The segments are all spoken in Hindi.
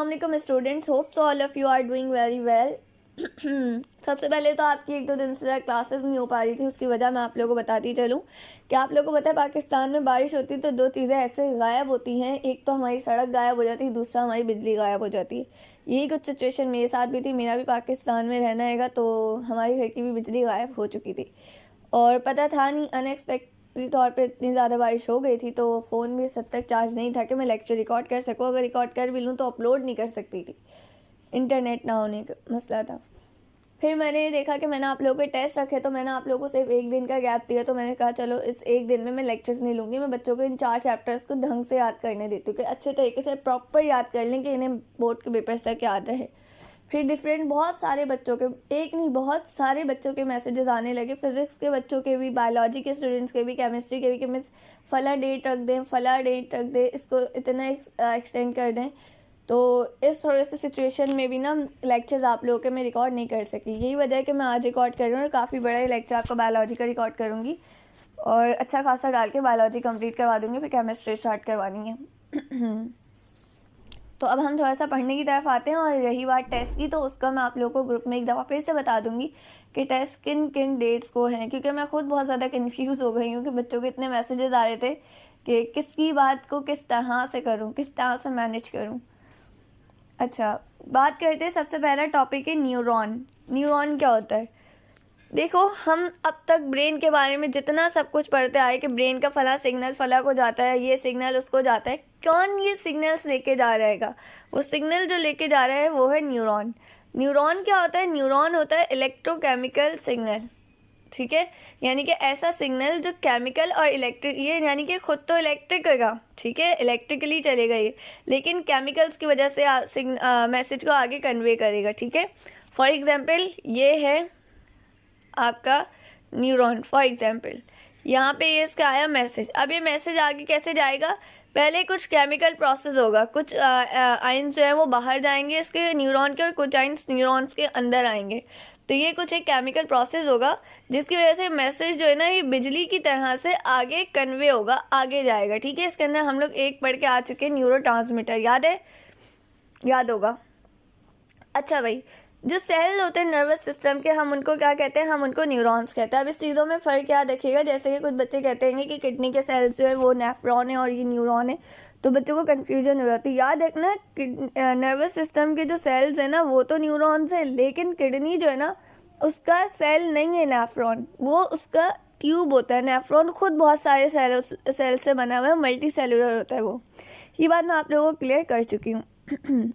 Assalamualaikum students, hope so all of you are doing very well. सबसे पहले तो आपकी 1-2 दिन से क्लासेस नहीं हो पा रही थी, उसकी वजह मैं आप लोगों को बताती चलूँ कि आप लोगों को पता है पाकिस्तान में बारिश होती है तो 2 चीज़ें ऐसे गायब होती हैं। एक तो हमारी सड़क गायब हो जाती है, दूसरा हमारी बिजली गायब हो जाती है। यही कुछ सिचुएशन मेरे साथ भी थी। मेरा भी पाकिस्तान में रहना है तो हमारी घर की भी बिजली गायब हो चुकी थी और पता था नहीं, अनएक्सपेक्टेड तौर पे इतनी ज़्यादा बारिश हो गई थी तो फ़ोन भी सब तक चार्ज नहीं था कि मैं लेक्चर रिकॉर्ड कर सकूँ। अगर रिकॉर्ड कर भी लूँ तो अपलोड नहीं कर सकती थी, इंटरनेट ना होने का मसला था। फिर मैंने देखा कि मैंने आप लोगों के टेस्ट रखे तो मैंने आप लोगों को सिर्फ 1 दिन का गैप दिया, तो मैंने कहा चलो इस 1 दिन में मैं लेक्चर्स नहीं लूँगी, मैं बच्चों को इन 4 चैप्टर्स को ढंग से याद करने देती हूँ कि अच्छे तरीके से प्रॉपर याद कर लें कि इन्हें बोर्ड के पेपर्स तक याद रहे। फिर डिफरेंट बहुत सारे बच्चों के, एक नहीं बहुत सारे बच्चों के मैसेजेस आने लगे, फिज़िक्स के बच्चों के भी, बायोलॉजी के स्टूडेंट्स के भी, केमिस्ट्री के भी कि मिस फला डेट रख दें, फला डेट रख दें, इसको इतना एक्सटेंड कर दें। तो इस थोड़े से सिचुएशन में भी ना लेक्चर्स आप लोगों के मैं रिकॉर्ड नहीं कर सकी। यही वजह है कि मैं आज रिकॉर्ड कर रही हूँ और काफ़ी बड़ा लेक्चर आपका बायोलॉजी का रिकॉर्ड करूँगी और अच्छा खासा डाल के बायोलॉजी कंप्लीट करवा दूँगी, फिर केमिस्ट्री स्टार्ट करवानी है। तो अब हम थोड़ा सा पढ़ने की तरफ आते हैं और रही बात टेस्ट की तो उसका मैं आप लोगों को ग्रुप में एक दफ़ा फिर से बता दूंगी कि टेस्ट किन किन डेट्स को हैं, क्योंकि मैं खुद बहुत ज़्यादा कन्फ्यूज़ हो गई हूँ कि बच्चों के इतने मैसेजेस आ रहे थे कि किसकी बात को किस तरह से करूँ, किस तरह से मैनेज करूँ। अच्छा, बात करते हैं। सबसे पहला टॉपिक है न्यूरॉन। न्यूरॉन क्या होता है? देखो, हम अब तक ब्रेन के बारे में जितना सब कुछ पढ़ते आए कि ब्रेन का फला सिग्नल फला को जाता है, ये सिग्नल उसको जाता है। कौन ये सिग्नल्स लेके जा रहेगा? वो सिग्नल जो लेके जा रहा है वो है न्यूरॉन। न्यूरॉन क्या होता है? न्यूरॉन होता है इलेक्ट्रोकेमिकल सिग्नल, ठीक है, यानी कि ऐसा सिग्नल जो केमिकल और इलेक्ट्रिक, ये यानी कि खुद तो इलेक्ट्रिक होगा, ठीक है, इलेक्ट्रिकली चलेगा ये, लेकिन केमिकल्स की वजह से मैसेज को आगे कन्वे करेगा, ठीक है। फॉर एग्जांपल ये है आपका न्यूरॉन, फॉर एग्जांपल यहाँ पे ये इसका आया मैसेज। अब ये मैसेज आगे कैसे जाएगा? पहले कुछ केमिकल प्रोसेस होगा, कुछ आयंस जो है वो बाहर जाएंगे इसके न्यूरॉन के और कुछ आयंस न्यूरॉन्स के अंदर आएंगे। तो ये कुछ एक केमिकल प्रोसेस होगा जिसकी वजह से मैसेज जो है ना ये बिजली की तरह से आगे कन्वे होगा, आगे जाएगा, ठीक है। इसके अंदर हम लोग एक पढ़ के आ चुके हैं, न्यूरोट्रांसमीटर, याद है? याद होगा। अच्छा भाई, जो सेल होते हैं नर्वस सिस्टम के, हम उनको क्या कहते हैं? हम उनको न्यूरॉन्स कहते हैं। अब इस चीज़ों में फ़र्क याद रखिएगा, जैसे कि कुछ बच्चे कहते हैं कि किडनी के सेल्स जो है वो नेफ्रॉन है और ये न्यूरॉन है, तो बच्चों को कन्फ्यूजन हो जाती है। याद रखना, नर्वस सिस्टम के जो सेल्स हैं ना वो तो न्यूरॉन्स हैं, लेकिन किडनी जो है ना उसका सेल नहीं है नेफ्रॉन, वो उसका ट्यूब होता है। नेफ्रॉन खुद बहुत सारे सेल से बना हुआ है, मल्टी सेलुलर होता है वो। ये बात मैं आप लोगों को क्लियर कर चुकी हूँ।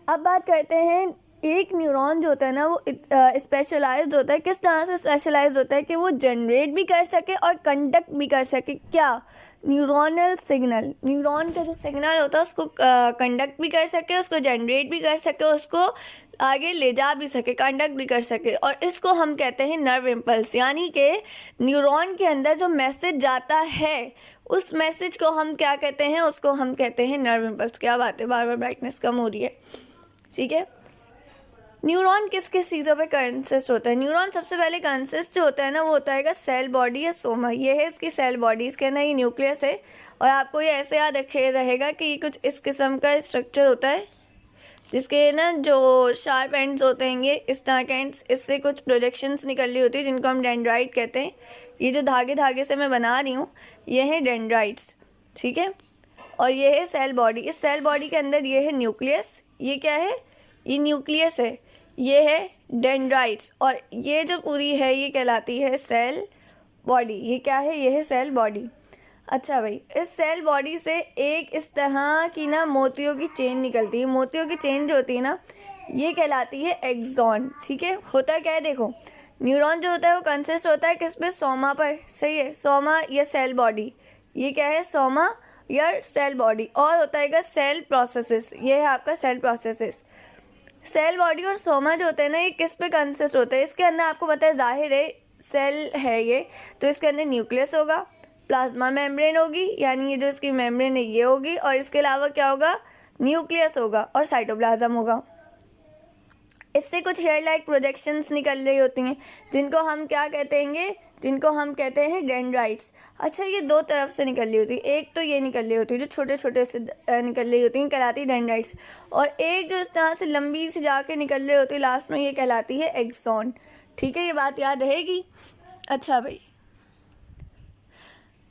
अब बात करते हैं, एक न्यूरॉन जो होता है ना वो स्पेशलाइज्ड होता है। किस तरह से स्पेशलाइज्ड होता है कि वो जनरेट भी कर सके और कंडक्ट भी कर सके। क्या? न्यूरोनल सिग्नल, न्यूरॉन का जो सिग्नल होता है उसको कंडक्ट भी कर सके, उसको जनरेट भी कर सके, उसको आगे ले जा भी सके, कंडक्ट भी कर सके, और इसको हम कहते हैं नर्व इम्पल्स। यानी कि न्यूरॉन के अंदर जो मैसेज जाता है उस मैसेज को हम क्या कहते हैं? उसको हम कहते हैं नर्व इम्पल्स। क्या बात है, बार बार ब्राइटनेस कम हो रही है, ठीक है। न्यूरॉन किस किस चीज़ों पे कंसिस्ट होता है? न्यूरॉन सबसे पहले कंसिस्ट जो होता है ना वो होता है सेल बॉडी या सोमा। ये है इसकी सेल बॉडी, इसके अंदर ये न्यूक्लियस है और आपको ये ऐसे याद रखे रहेगा कि ये कुछ इस किस्म का स्ट्रक्चर होता है जिसके ना जो शार्प एंड्स होते हैं, ये इस तरह के एंड्स, इससे कुछ प्रोजेक्शंस निकल रही होती है जिनको हम डेंड्राइट कहते हैं। ये जो धागे धागे से मैं बना रही हूँ ये है डेंड्राइट्स, ठीक है। और ये है सेल बॉडी। इस सेल बॉडी के अंदर ये है न्यूक्लियस, ये क्या है? ये न्यूक्लियस है, ये है डेंड्राइट्स, और ये जो पूरी है ये कहलाती है सेल बॉडी। ये क्या है? ये है सेल बॉडी। अच्छा भाई, इस सेल बॉडी से एक इस तरह की ना मोतियों की चेन निकलती है। मोतियों की चेन जो होती है ना ये कहलाती है एक्सॉन, ठीक है। होता क्या है? देखो, न्यूरॉन जो होता है वो कंसिस्ट होता है किस पे? सोमा पर, सही है, सोमा या सेल बॉडी। ये क्या है? सोमा या सेल बॉडी। और होता है सेल प्रोसेसेस, ये है आपका सेल प्रोसेसेस। सेल बॉडी और सोमा जो होते हैं ना ये किस पे कंसिस्ट होते हैं? इसके अंदर आपको पता है, जाहिर है सेल है ये, तो इसके अंदर न्यूक्लियस होगा, प्लाज्मा मेम्ब्रेन होगी, यानी ये जो इसकी मेम्ब्रेन है ये होगी, और इसके अलावा क्या होगा? न्यूक्लियस होगा और साइटोप्लाज्म होगा। इससे कुछ हेयर लाइक प्रोजेक्शंस निकल रही होती हैं, जिनको हम क्या कहते हैं, जिनको हम कहते हैं डेंड्राइट्स। अच्छा, ये दो तरफ से निकल रही होती है, एक तो ये निकल रही होती है जो छोटे छोटे से निकल रही होती हैं, कहलाती डेंड्राइट्स, और एक जो इस तरह से लंबी से जाके निकल रही होती है लास्ट में, ये कहलाती है एक्सॉन। ठीक है, ये बात याद रहेगी। अच्छा भाई,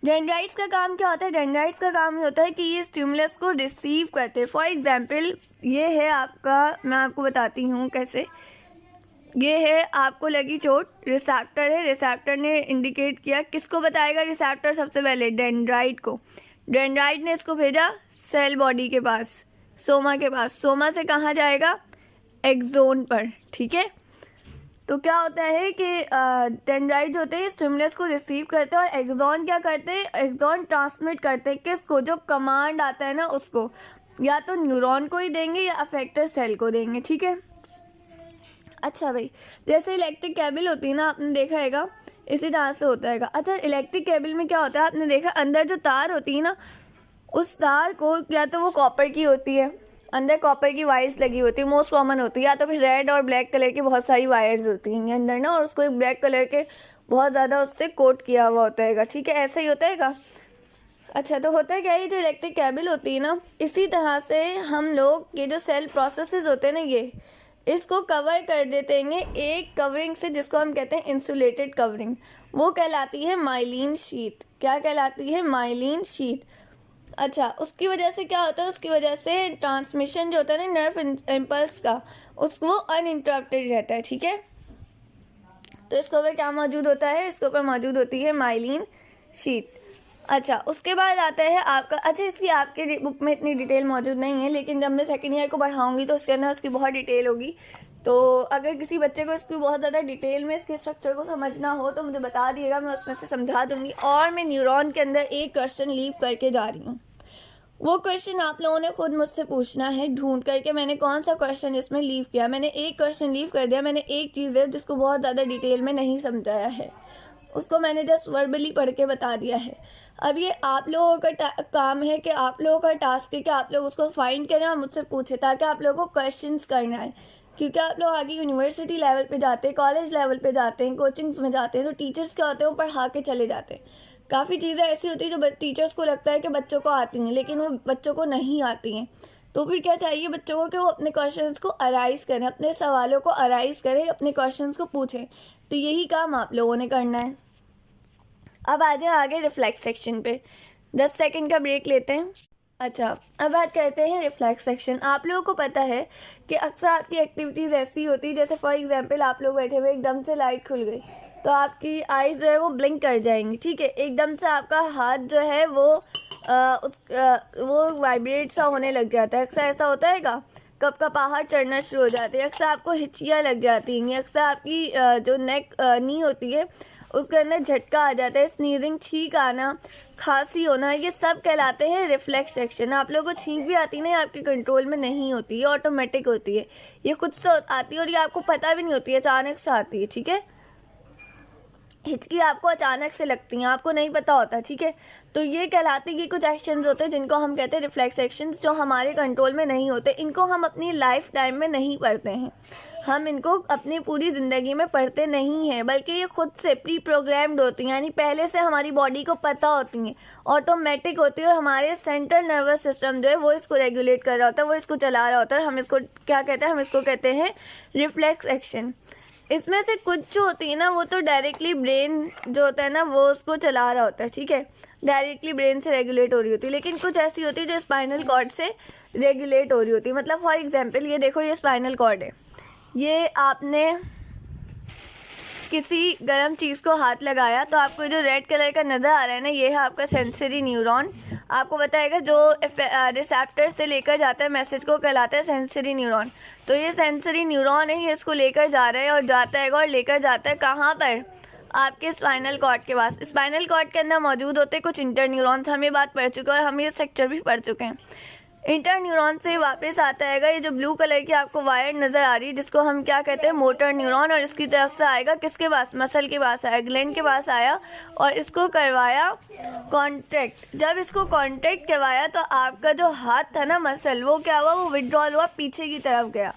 डेंड्राइट्स का काम क्या होता है? डेंड्राइट्स का काम ये होता है कि ये स्टिमुलस को रिसीव करते हैं। फॉर एग्जांपल ये है आपका, मैं आपको बताती हूँ कैसे। ये है आपको लगी चोट, रिसेप्टर है, रिसेप्टर ने इंडिकेट किया, किसको बताएगा रिसेप्टर? सबसे पहले डेंड्राइट को। डेंड्राइट ने इसको भेजा सेल बॉडी के पास, सोमा के पास। सोमा से कहाँ जाएगा? एक्सोन पर। ठीक है, तो क्या होता है कि डेंड्राइट जो होते हैं स्टिमुलस को रिसीव करते हैं, और एक्सॉन क्या करते हैं? एक्सॉन ट्रांसमिट करते हैं किसको? जो कमांड आता है ना उसको, या तो न्यूरॉन को ही देंगे या अफेक्टर सेल को देंगे। ठीक है। अच्छा भाई, जैसे इलेक्ट्रिक केबल होती है ना, आपने देखा हैगा, इसी तरह से होता हैगा। अच्छा, इलेक्ट्रिक केबल में क्या होता है, आपने देखा अंदर जो तार होती है ना, उस तार को या तो वो कॉपर की होती है, अंदर कॉपर की वायर्स लगी होती है, मोस्ट कॉमन होती है, या तो फिर रेड और ब्लैक कलर की बहुत सारी वायर्स होती हैं अंदर ना, और उसको एक ब्लैक कलर के बहुत ज़्यादा उससे कोट किया हुआ होता हैगा। ठीक है, ऐसा ही होता हैगा। अच्छा, तो होता है क्या, ये जो इलेक्ट्रिक केबल होती है ना, इसी तरह से हम लोग ये जो सेल प्रोसेसेस होते हैं ना, ये इसको कवर कर देते हैं एक कवरिंग से, जिसको हम कहते हैं इंसुलेटेड कवरिंग। वो कहलाती है माइलिन शीट। क्या कहलाती है? Myelin sheath. अच्छा, उसकी वजह से क्या होता है? उसकी वजह से ट्रांसमिशन जो होता है ना नर्व इम्पल्स का, उसको अनइंटरप्टेड रहता है। ठीक है, तो इसके ऊपर क्या मौजूद होता है? इसके ऊपर मौजूद होती है माइलिन शीट। अच्छा, उसके बाद आता है आपका, अच्छा इसकी आपके बुक में इतनी डिटेल मौजूद नहीं है, लेकिन जब मैं सेकेंड ईयर को पढ़ाऊँगी तो उसके अंदर उसकी बहुत डिटेल होगी। तो अगर किसी बच्चे को इसकी बहुत ज़्यादा डिटेल में इसके स्ट्रक्चर को समझना हो तो मुझे बता दिएगा, मैं उसमें से समझा दूँगी। और मैं न्यूरॉन के अंदर एक क्वेश्चन लीव करके जा रही हूँ, वो क्वेश्चन आप लोगों ने खुद मुझसे पूछना है ढूंढ करके मैंने कौन सा क्वेश्चन इसमें लीव किया। मैंने एक क्वेश्चन लीव कर दिया, मैंने एक चीज़ है जिसको बहुत ज़्यादा डिटेल में नहीं समझाया है, उसको मैंने जस्ट वर्बली पढ़ के बता दिया है। अब ये आप लोगों का काम है कि आप लोगों का टास्क है कि आप लोग उसको फाइंड करें और मुझसे पूछें, ताकि आप लोगों को क्वेश्चंस करना है। क्योंकि आप लोग आगे यूनिवर्सिटी लेवल पे जाते हैं, कॉलेज लेवल पे जाते हैं, कोचिंग्स में जाते हैं, तो टीचर्स क्या होते हैं, वो पढ़ा के चले जाते हैं। काफ़ी चीज़ें ऐसी होती हैं जो टीचर्स को लगता है कि बच्चों को आती हैं, लेकिन वो बच्चों को नहीं आती हैं। तो फिर क्या चाहिए बच्चों को कि वो अपने क्वेश्चंस को अराइज करें, अपने सवालों को अराइज करें, अपने क्वेश्चंस को पूछें। तो यही काम आप लोगों ने करना है। अब आ जाए आगे रिफ्लेक्स सेक्शन पे, 10 सेकंड का ब्रेक लेते हैं। अच्छा, अब बात करते हैं रिफ्लेक्स सेक्शन। आप लोगों को पता है कि अक्सर आपकी एक्टिविटीज़ ऐसी होती है, जैसे फॉर एग्जांपल आप लोग बैठे हुए एकदम से लाइट खुल गई तो आपकी आईज जो है वो ब्लिंक कर जाएंगी। ठीक है, एकदम से आपका हाथ जो है वो वो वाइब्रेट सा होने लग जाता है। अक्सर ऐसा होता है कब का पहाड़ चढ़ना शुरू हो जाते हैं, अक्सर आपको हिचकियाँ लग जाती हैं, अक्सर आपकी जो नेक नी होती है उसके अंदर झटका आ जाता है, स्नीजिंग, छींक आना, खांसी होना, ये सब कहलाते हैं रिफ्लेक्स सेक्शन। आप लोगों को छींक भी आती नहीं, आपके कंट्रोल में नहीं होती है, ऑटोमेटिक होती है, ये खुद से आती है और ये आपको पता भी नहीं होती है, अचानक से आती है। ठीक है, हिचकी आपको अचानक से लगती हैं, आपको नहीं पता होता। ठीक है, तो ये कहलाते हैं, कुछ एक्शंस होते हैं जिनको हम कहते हैं रिफ्लेक्स एक्शंस, जो हमारे कंट्रोल में नहीं होते। इनको हम अपनी लाइफ टाइम में नहीं पढ़ते हैं, हम इनको अपनी पूरी ज़िंदगी में पढ़ते नहीं हैं, बल्कि ये खुद से प्री प्रोग्राम्ड होती हैं, यानी पहले से हमारी बॉडी को पता होती हैं, ऑटोमेटिक होती है, और हमारे सेंट्रल नर्वस सिस्टम जो है वो इसको रेगुलेट कर रहा होता है, वो इसको चला रहा होता है। हम इसको क्या कहते हैं? हम इसको कहते हैं रिफ्लेक्स एक्शन। इसमें से कुछ जो होती है ना, वो तो डायरेक्टली ब्रेन जो होता है ना वो उसको चला रहा होता है। ठीक है, डायरेक्टली ब्रेन से रेगुलेट हो रही होती है, लेकिन कुछ ऐसी होती है जो स्पाइनल कॉर्ड से रेगुलेट हो रही होती है। मतलब फॉर एग्जांपल ये देखो, ये स्पाइनल कॉर्ड है, ये आपने किसी गर्म चीज़ को हाथ लगाया तो आपको जो रेड कलर का नज़र आ रहा है ना, ये है आपका सेंसरी न्यूरॉन। आपको बताएगा जो रिसेप्टर से लेकर जाता है मैसेज को कहलाता है सेंसरी न्यूरॉन। तो ये सेंसरी न्यूरॉन है, ये इसको लेकर जा रहा है और जाता है और लेकर जाता है कहाँ पर? आपके स्पाइनल कॉर्ड के पास। स्पाइनल कॉर्ड के अंदर मौजूद होते हैं कुछ इंटर न्यूरॉन्स, हम ये बात पढ़ चुके हैं और हम ये स्ट्रक्चर भी पढ़ चुके हैं। इंटर न्यूरॉन से वापस आता है ये जो ब्लू कलर की आपको वायर नज़र आ रही है, जिसको हम क्या कहते हैं? Motor neuron. और इसकी तरफ से आएगा किसके पास? मसल के पास आया, ग्लैंड के पास आया और इसको करवाया कॉन्ट्रैक्ट। जब इसको कॉन्ट्रैक्ट करवाया तो आपका जो हाथ था ना मसल, वो क्या हुआ? वो विड्रॉल हुआ, पीछे की तरफ गया।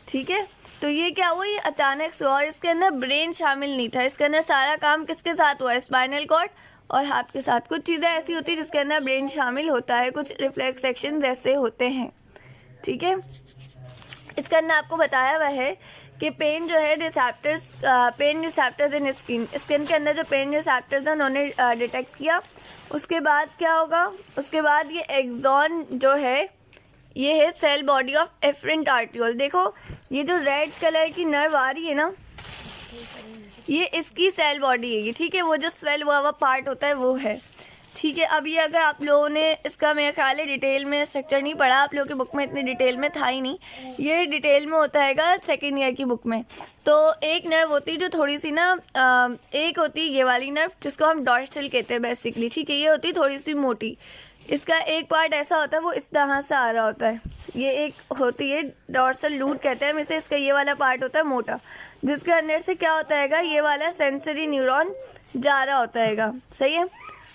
ठीक है, तो ये क्या हुआ, ये अचानक से, और इसके अंदर ब्रेन शामिल नहीं था। इसके अंदर सारा काम किसके साथ हुआ, स्पाइनल कॉर्ड और हाथ के साथ। कुछ चीज़ें ऐसी होती है जिसके अंदर ब्रेन शामिल होता है, कुछ रिफ्लेक्स सेक्शन ऐसे होते हैं, ठीक है। इसके अंदर आपको बताया हुआ है कि पेन जो है रिसेप्टर्स, पेन रिसेप्टर्स इन स्किन के अंदर जो पेन रिसेप्टर्स हैं उन्होंने डिटेक्ट किया। उसके बाद क्या होगा, उसके बाद ये एक्सॉन जो है ये है cell body of afferent arteriole. देखो ये जो रेड कलर की नर्व आ रही है ना, ये इसकी सेल बॉडी है ये, ठीक है। वो जो स्वेल हुआ पार्ट होता है वो है, ठीक है। अब ये अगर आप लोगों ने इसका मेरा ख्याल है डिटेल में स्ट्रक्चर नहीं पढ़ा, आप लोगों की बुक में इतनी डिटेल में था ही नहीं, ये डिटेल में होता है सेकेंड ईयर की बुक में। तो एक नर्व होती है जो थोड़ी सी ना, एक होती है ये वाली नर्व जिसको हम डॉर्सल कहते हैं बेसिकली, ठीक है। ये होती है थोड़ी सी मोटी, इसका एक पार्ट ऐसा होता है वो इस तरह से आ रहा होता है, ये एक होती है डॉर्सल लूट कहते हैं हम इसे। इसका ये वाला पार्ट होता है मोटा, जिसके अंदर से क्या होता है, ये वाला सेंसरी न्यूरॉन जा रहा होता है, सही है।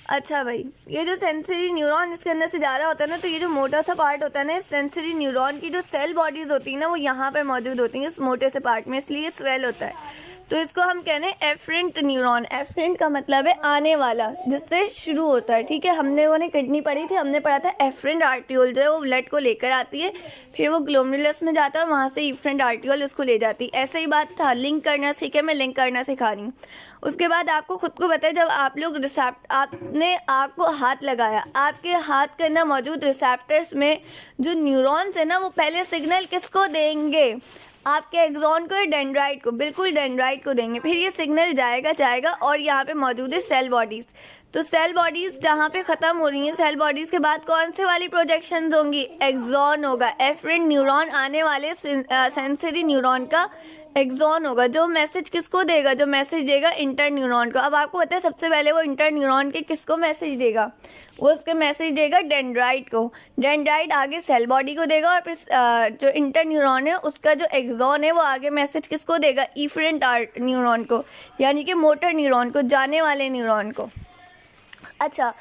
अच्छा भाई, ये जो सेंसरी न्यूरॉन इसके अंदर से जा रहा होता है ना, तो ये जो मोटा सा पार्ट होता है ना, सेंसरी न्यूरॉन की जो सेल बॉडीज़ होती है ना वो यहाँ पर मौजूद होती हैं इस मोटे से पार्ट में, इसलिए स्वेल होता है। तो इसको हम कहते हैं एफरेंट न्यूरॉन। एफरेंट का मतलब है आने वाला, जिससे शुरू होता है, ठीक है। हमने वो किडनी पढ़ी थी, हमने पढ़ा था एफरेंट आर्टियोल जो है वो ब्लड को लेकर आती है, फिर वो ग्लोमेरुलस में जाता है और वहाँ से इफरेंट आर्टियोल उसको ले जाती है। ऐसा ही बात था, लिंक करना सीखे, मैं लिंक करना सिखा रही हूँ। उसके बाद आपको खुद को बताया, जब आप लोग आपने आँख को हाथ लगाया, आपके हाथ के अंदर मौजूद रिसेप्टर्स में जो न्यूरॉन्स है ना वो पहले सिग्नल किसको देंगे, आपके एक्सॉन को या डेंड्राइट को, बिल्कुल डेंड्राइट को देंगे। फिर ये सिग्नल जाएगा और यहाँ पे मौजूद है सेल बॉडीज़। तो सेल बॉडीज़ जहाँ पे ख़त्म हो रही हैं, सेल बॉडीज़ के बाद कौन से वाली प्रोजेक्शंस होंगी, एक्सॉन होगा। एफरेंट न्यूरॉन आने वाले सेंसरी न्यूरॉन का एक्सॉन होगा, जो मैसेज किसको देगा, जो मैसेज देगा इंटर न्यूरॉन को। अब आपको पता है सबसे पहले वो इंटर न्यूरॉन के किसको मैसेज देगा, वो उसके मैसेज देगा डेंड्राइट को। डेंड्राइट आगे सेल बॉडी को देगा और फिर जो इंटर न्यूरॉन है उसका जो एक्सॉन है वो आगे मैसेज किसको देगा, इफरेंट न्यूरॉन को, यानी कि मोटर न्यूरॉन को, जाने वाले न्यूरॉन को। अच्छा,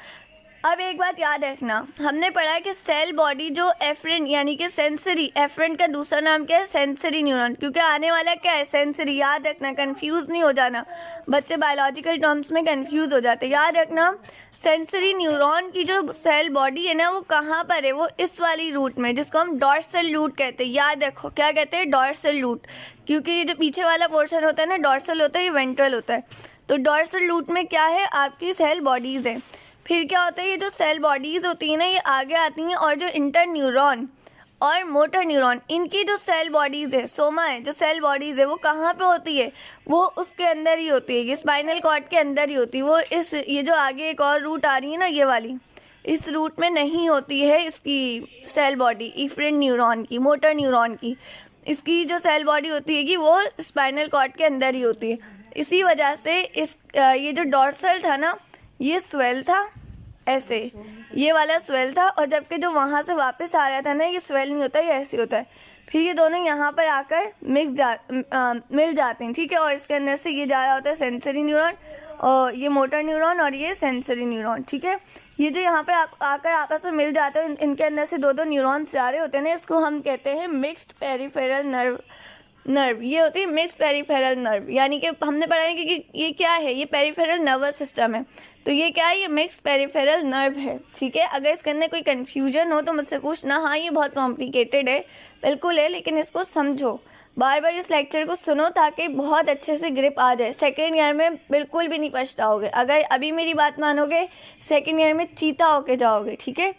अब एक बात याद रखना, हमने पढ़ा है कि सेल बॉडी जो एफरेंट यानी कि सेंसरी, एफरेंट का दूसरा नाम क्या है, सेंसरी न्यूरॉन, क्योंकि आने वाला क्या है, सेंसरी। याद रखना, कंफ्यूज नहीं हो जाना, बच्चे बायोलॉजिकल टर्म्स में कंफ्यूज हो जाते। याद रखना, सेंसरी न्यूरॉन की जो सेल बॉडी है ना वो कहाँ पर है, वो इस वाली रूट में, जिसको हम डॉर्सल रूट कहते हैं। याद रखो क्या कहते हैं, डॉर्सल रूट, क्योंकि ये जो पीछे वाला पोर्शन होता है ना डॉर्सल होता है, ये वेंट्रल होता है। तो डॉर्सल रूट में क्या है, आपकी सेल बॉडीज़ है। फिर क्या होता है, ये जो सेल बॉडीज़ होती हैं ना ये आगे आती हैं, और जो इंटर न्यूरॉन और मोटर न्यूरॉन, इनकी जो सेल बॉडीज़ है, सोमा है जो सेल बॉडीज़ है, वो कहाँ पे होती है, वो उसके अंदर ही होती है, ये स्पाइनल कॉर्ड के अंदर ही होती है। वो ये जो आगे एक और रूट आ रही है ना ये वाली, इस रूट में नहीं होती है इसकी सेल बॉडी, इफरेंट न्यूरॉन की, मोटर न्यूरॉन की। इसकी जो सेल बॉडी होती है कि वो स्पाइनल कॉर्ड के अंदर ही होती है। इसी वजह से ये जो डॉर्सल था ना ये स्वेल था, ऐसे ये वाला स्वेल था, और जबकि जो वहाँ से वापस आ रहा था ना ये स्वेल नहीं होता, ये ऐसे होता है। फिर ये दोनों यहाँ पर आकर मिल जाते हैं, ठीक है। और इसके अंदर से ये जा रहा होता है सेंसरी न्यूरॉन, और ये मोटर न्यूरॉन और ये सेंसरी न्यूरॉन, ठीक है। ये जो यहाँ पर आकर आपस में मिल जाते हैं, इनके अंदर से दो न्यूरॉन्स जा रहे होते हैं ना, इसको हम कहते हैं मिक्स्ड पेरिफेरल नर्व। ये होती है मिक्स्ड पेरिफेरल नर्व, यानी कि हमने पढ़ा है कि ये क्या है, ये पेरिफेरल नर्वस सिस्टम है। तो ये क्या है, ये मिक्स्ड पेरिफेरल नर्व है, ठीक है। अगर इसके अंदर कोई कन्फ्यूजन हो तो मुझसे पूछना, हाँ ये बहुत कॉम्प्लिकेटेड है, बिल्कुल है, लेकिन इसको समझो, बार बार इस लेक्चर को सुनो ताकि बहुत अच्छे से ग्रिप आ जाए। सेकेंड ईयर में बिल्कुल भी नहीं पछताओगे, अगर अभी मेरी बात मानोगे सेकेंड ईयर में चीता होके जाओगे, ठीक है।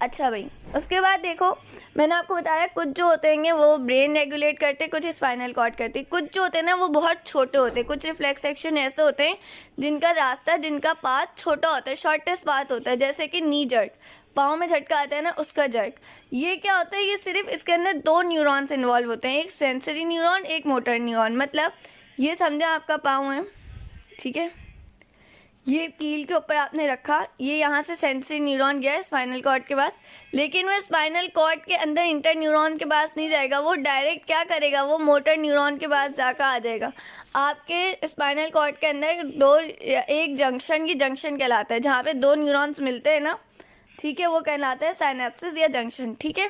अच्छा भाई, उसके बाद देखो मैंने आपको बताया कुछ जो होते हैं वो ब्रेन रेगुलेट करते, कुछ स्पाइनल कॉर्ड करते, कुछ जो होते हैं ना वो बहुत छोटे होते हैं। कुछ रिफ्लेक्स सेक्शन ऐसे होते हैं जिनका रास्ता, जिनका पाथ छोटा होता है, शॉर्टेस्ट पाथ होता है, जैसे कि नी जर्क, पाँव में झटका आता है ना उसका जर्क। ये क्या होता है, ये सिर्फ इसके अंदर दो न्यूरॉन्स इन्वॉल्व होते हैं, एक सेंसरी न्यूरॉन, एक मोटर न्यूरॉन। मतलब ये समझा आपका पाँव है, ठीक है, ये कील के ऊपर आपने रखा, ये यहाँ से सेंसरी न्यूरॉन गया है स्पाइनल कॉर्ड के पास, लेकिन वो स्पाइनल कॉर्ड के अंदर इंटर न्यूरॉन के पास नहीं जाएगा, वो डायरेक्ट क्या करेगा, वो मोटर न्यूरॉन के पास जाकर आ जाएगा। आपके स्पाइनल कॉर्ड के अंदर एक जंक्शन, ये जंक्शन कहलाता है, जहाँ पे दो न्यूरॉन्स मिलते हैं ना, ठीक है, वो कहलाता है साइनेप्सिस या जंक्शन, ठीक है।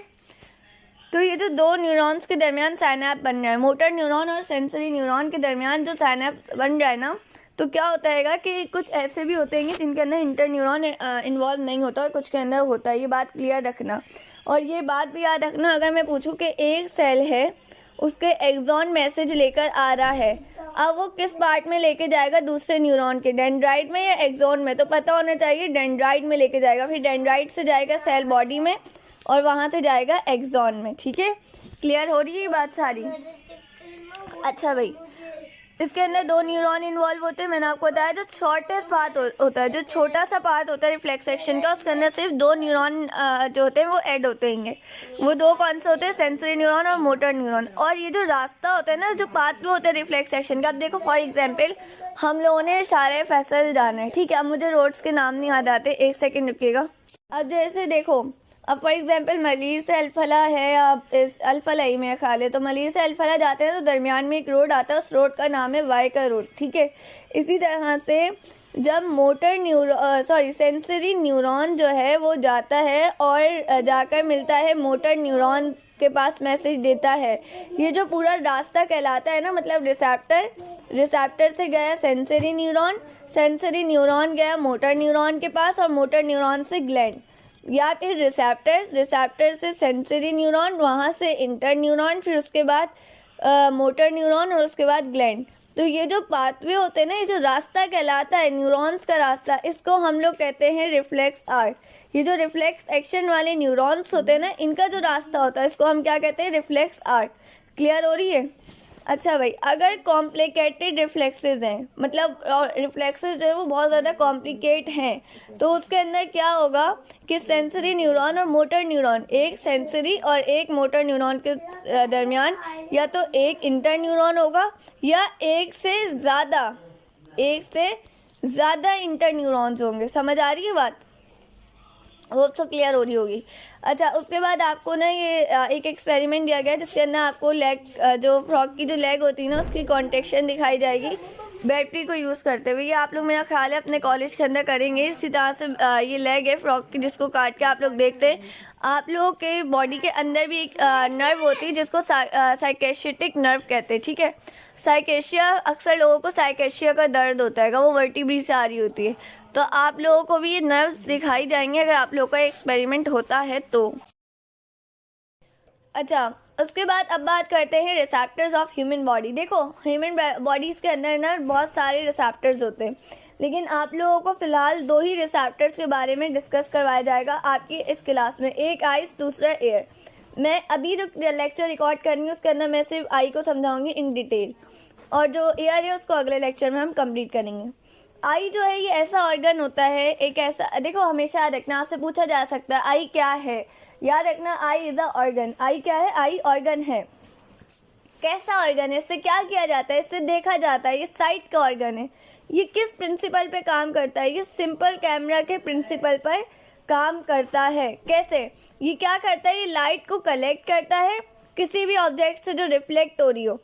तो ये जो दो न्यूरॉन्स के दरमियान साइनैप्स बन रहा है, मोटर न्यूरॉन और सेंसरी न्यूरॉन के दरमियान जो साइनैप्स बन रहा है ना, तो क्या होता है कि कुछ ऐसे भी होते हैं जिनके अंदर इंटर न्यूरॉन इन्वॉल्व नहीं होता और कुछ के अंदर होता है। ये बात क्लियर रखना। और ये बात भी याद रखना, अगर मैं पूछूं कि एक सेल है, उसके एक्सॉन मैसेज लेकर आ रहा है, अब वो किस पार्ट में लेके जाएगा दूसरे न्यूरॉन के, डेंड्राइट में या एक्सॉन में, तो पता होना चाहिए डेंड्राइट में लेके जाएगा, फिर डेंड्राइट से जाएगा सेल बॉडी में और वहाँ से जाएगा एक्सॉन में। ठीक है, क्लियर हो रही है ये बात सारी? अच्छा भाई, इसके अंदर दो न्यूरॉन इन्वॉल्व होते हैं। मैंने आपको बताया जो शॉर्टेस्ट पाथ होता है, जो छोटा सा पाथ होता है रिफ्लेक्स एक्शन का, उसके अंदर सिर्फ दो न्यूरॉन जो होते हैं वो ऐड होते हैं। वो दो कौन से होते हैं? सेंसरी न्यूरॉन और मोटर न्यूरॉन। और ये जो रास्ता होता है ना, जो पाथ में होता है रिफ्लेक्स एक्शन का, अब देखो फॉर एग्जाम्पल हम लोगों ने शारे फैसल जाना है, ठीक है, अब मुझे रोड्स के नाम नहीं याद आते, एक सेकेंड रुकिएगा। अब जैसे देखो, अब फॉर एग्जांपल मलीर से अल्फला है, अब इस अल्फला ही मेरा ख्याल है, तो मलीर से अल्फला जाते हैं तो दरमियान में एक रोड आता है, उस रोड का नाम है वाई का रोड। ठीक है, इसी तरह से जब सेंसरी न्यूरॉन जो है वो जाता है और जाकर मिलता है मोटर न्यूरॉन के पास, मैसेज देता है। ये जो पूरा रास्ता कहलाता है ना, मतलब रिसेप्टर से गया सेंसरी न्यूरॉन गया मोटर न्यूरॉन के पास, और मोटर न्यूरॉन से ग्लैंड, या फिर रिसेप्टर से सेंसरी न्यूरॉन, वहाँ से इंटर न्यूरॉन, फिर उसके बाद मोटर न्यूरॉन और उसके बाद ग्लैंड। तो ये जो पाथवे होते हैं ना, ये जो रास्ता कहलाता है न्यूरॉन्स का रास्ता, इसको हम लोग कहते हैं रिफ्लेक्स आर्क। ये जो रिफ्लेक्स एक्शन वाले न्यूरॉन्स होते हैं ना, इनका जो रास्ता होता है इसको हम क्या कहते हैं? Reflex arc. क्लियर हो रही है? अच्छा भाई, अगर कॉम्प्लिकेटेड रिफ्लेक्सेस हैं, मतलब रिफ्लेक्सेस जो है वो बहुत ज़्यादा कॉम्प्लिकेट हैं, तो उसके अंदर क्या होगा कि सेंसरी न्यूरॉन और मोटर न्यूरॉन, एक सेंसरी और एक मोटर न्यूरॉन के दरमियान या तो एक इंटर न्यूरॉन होगा या एक से ज़्यादा इंटर न्यूरॉन्स होंगे। समझ आ रही है बात? होप सो क्लियर हो रही होगी। अच्छा, उसके बाद आपको ना ये एक एक्सपेरिमेंट दिया गया है जिसके अंदर आपको लेग, जो फ्रॉग की जो लेग होती है ना, उसकी कॉन्ट्रेक्शन दिखाई जाएगी बैटरी को यूज़ करते हुए। ये आप लोग मेरा ख्याल है अपने कॉलेज के अंदर करेंगे। इसी तरह से ये लेग है फ्रॉग की, जिसको काट के आप लोग देखते हैं। आप लोगों के बॉडी के अंदर भी एक नर्व होती है जिसको साइकेशियटिक नर्व कहते हैं। ठीक है, साइकेशिया, अक्सर लोगों को साइकेशिया का दर्द होता है, वो वर्टिब्री से आ रही होती है, तो आप लोगों को भी ये नर्व्स दिखाई जाएंगे अगर आप लोगों का एक्सपेरिमेंट होता है तो। अच्छा, उसके बाद अब बात करते हैं रिसेप्टर्स ऑफ ह्यूमन बॉडी। देखो, ह्यूमन बॉडीज़ के अंदर ना बहुत सारे रिसेप्टर्स होते हैं, लेकिन आप लोगों को फ़िलहाल दो ही रिसेप्टर्स के बारे में डिस्कस करवाया जाएगा आपकी इस क्लास में, एक आइज़, दूसरा एयर। मैं अभी जो लेक्चर रिकॉर्ड कर रही हूँ उसके अंदर मैं सिर्फ आई को समझाऊंगी इन डिटेल, और जो एयर है उसको अगले लेक्चर में हम कंप्लीट करेंगे। आई जो है ये ऐसा ऑर्गन होता है, एक ऐसा, देखो हमेशा याद रखना, आपसे पूछा जा सकता है आई क्या है, याद रखना आई इज़ अ ऑर्गन। आई क्या है? आई ऑर्गन है। कैसा ऑर्गन है? इससे क्या किया जाता है? इससे देखा जाता है। ये साइट का ऑर्गन है। ये किस प्रिंसिपल पे काम करता है? ये सिंपल कैमरा के प्रिंसिपल पर काम करता है। कैसे? ये क्या करता है? ये लाइट को कलेक्ट करता है किसी भी ऑब्जेक्ट से जो रिफ्लेक्ट हो रही हो।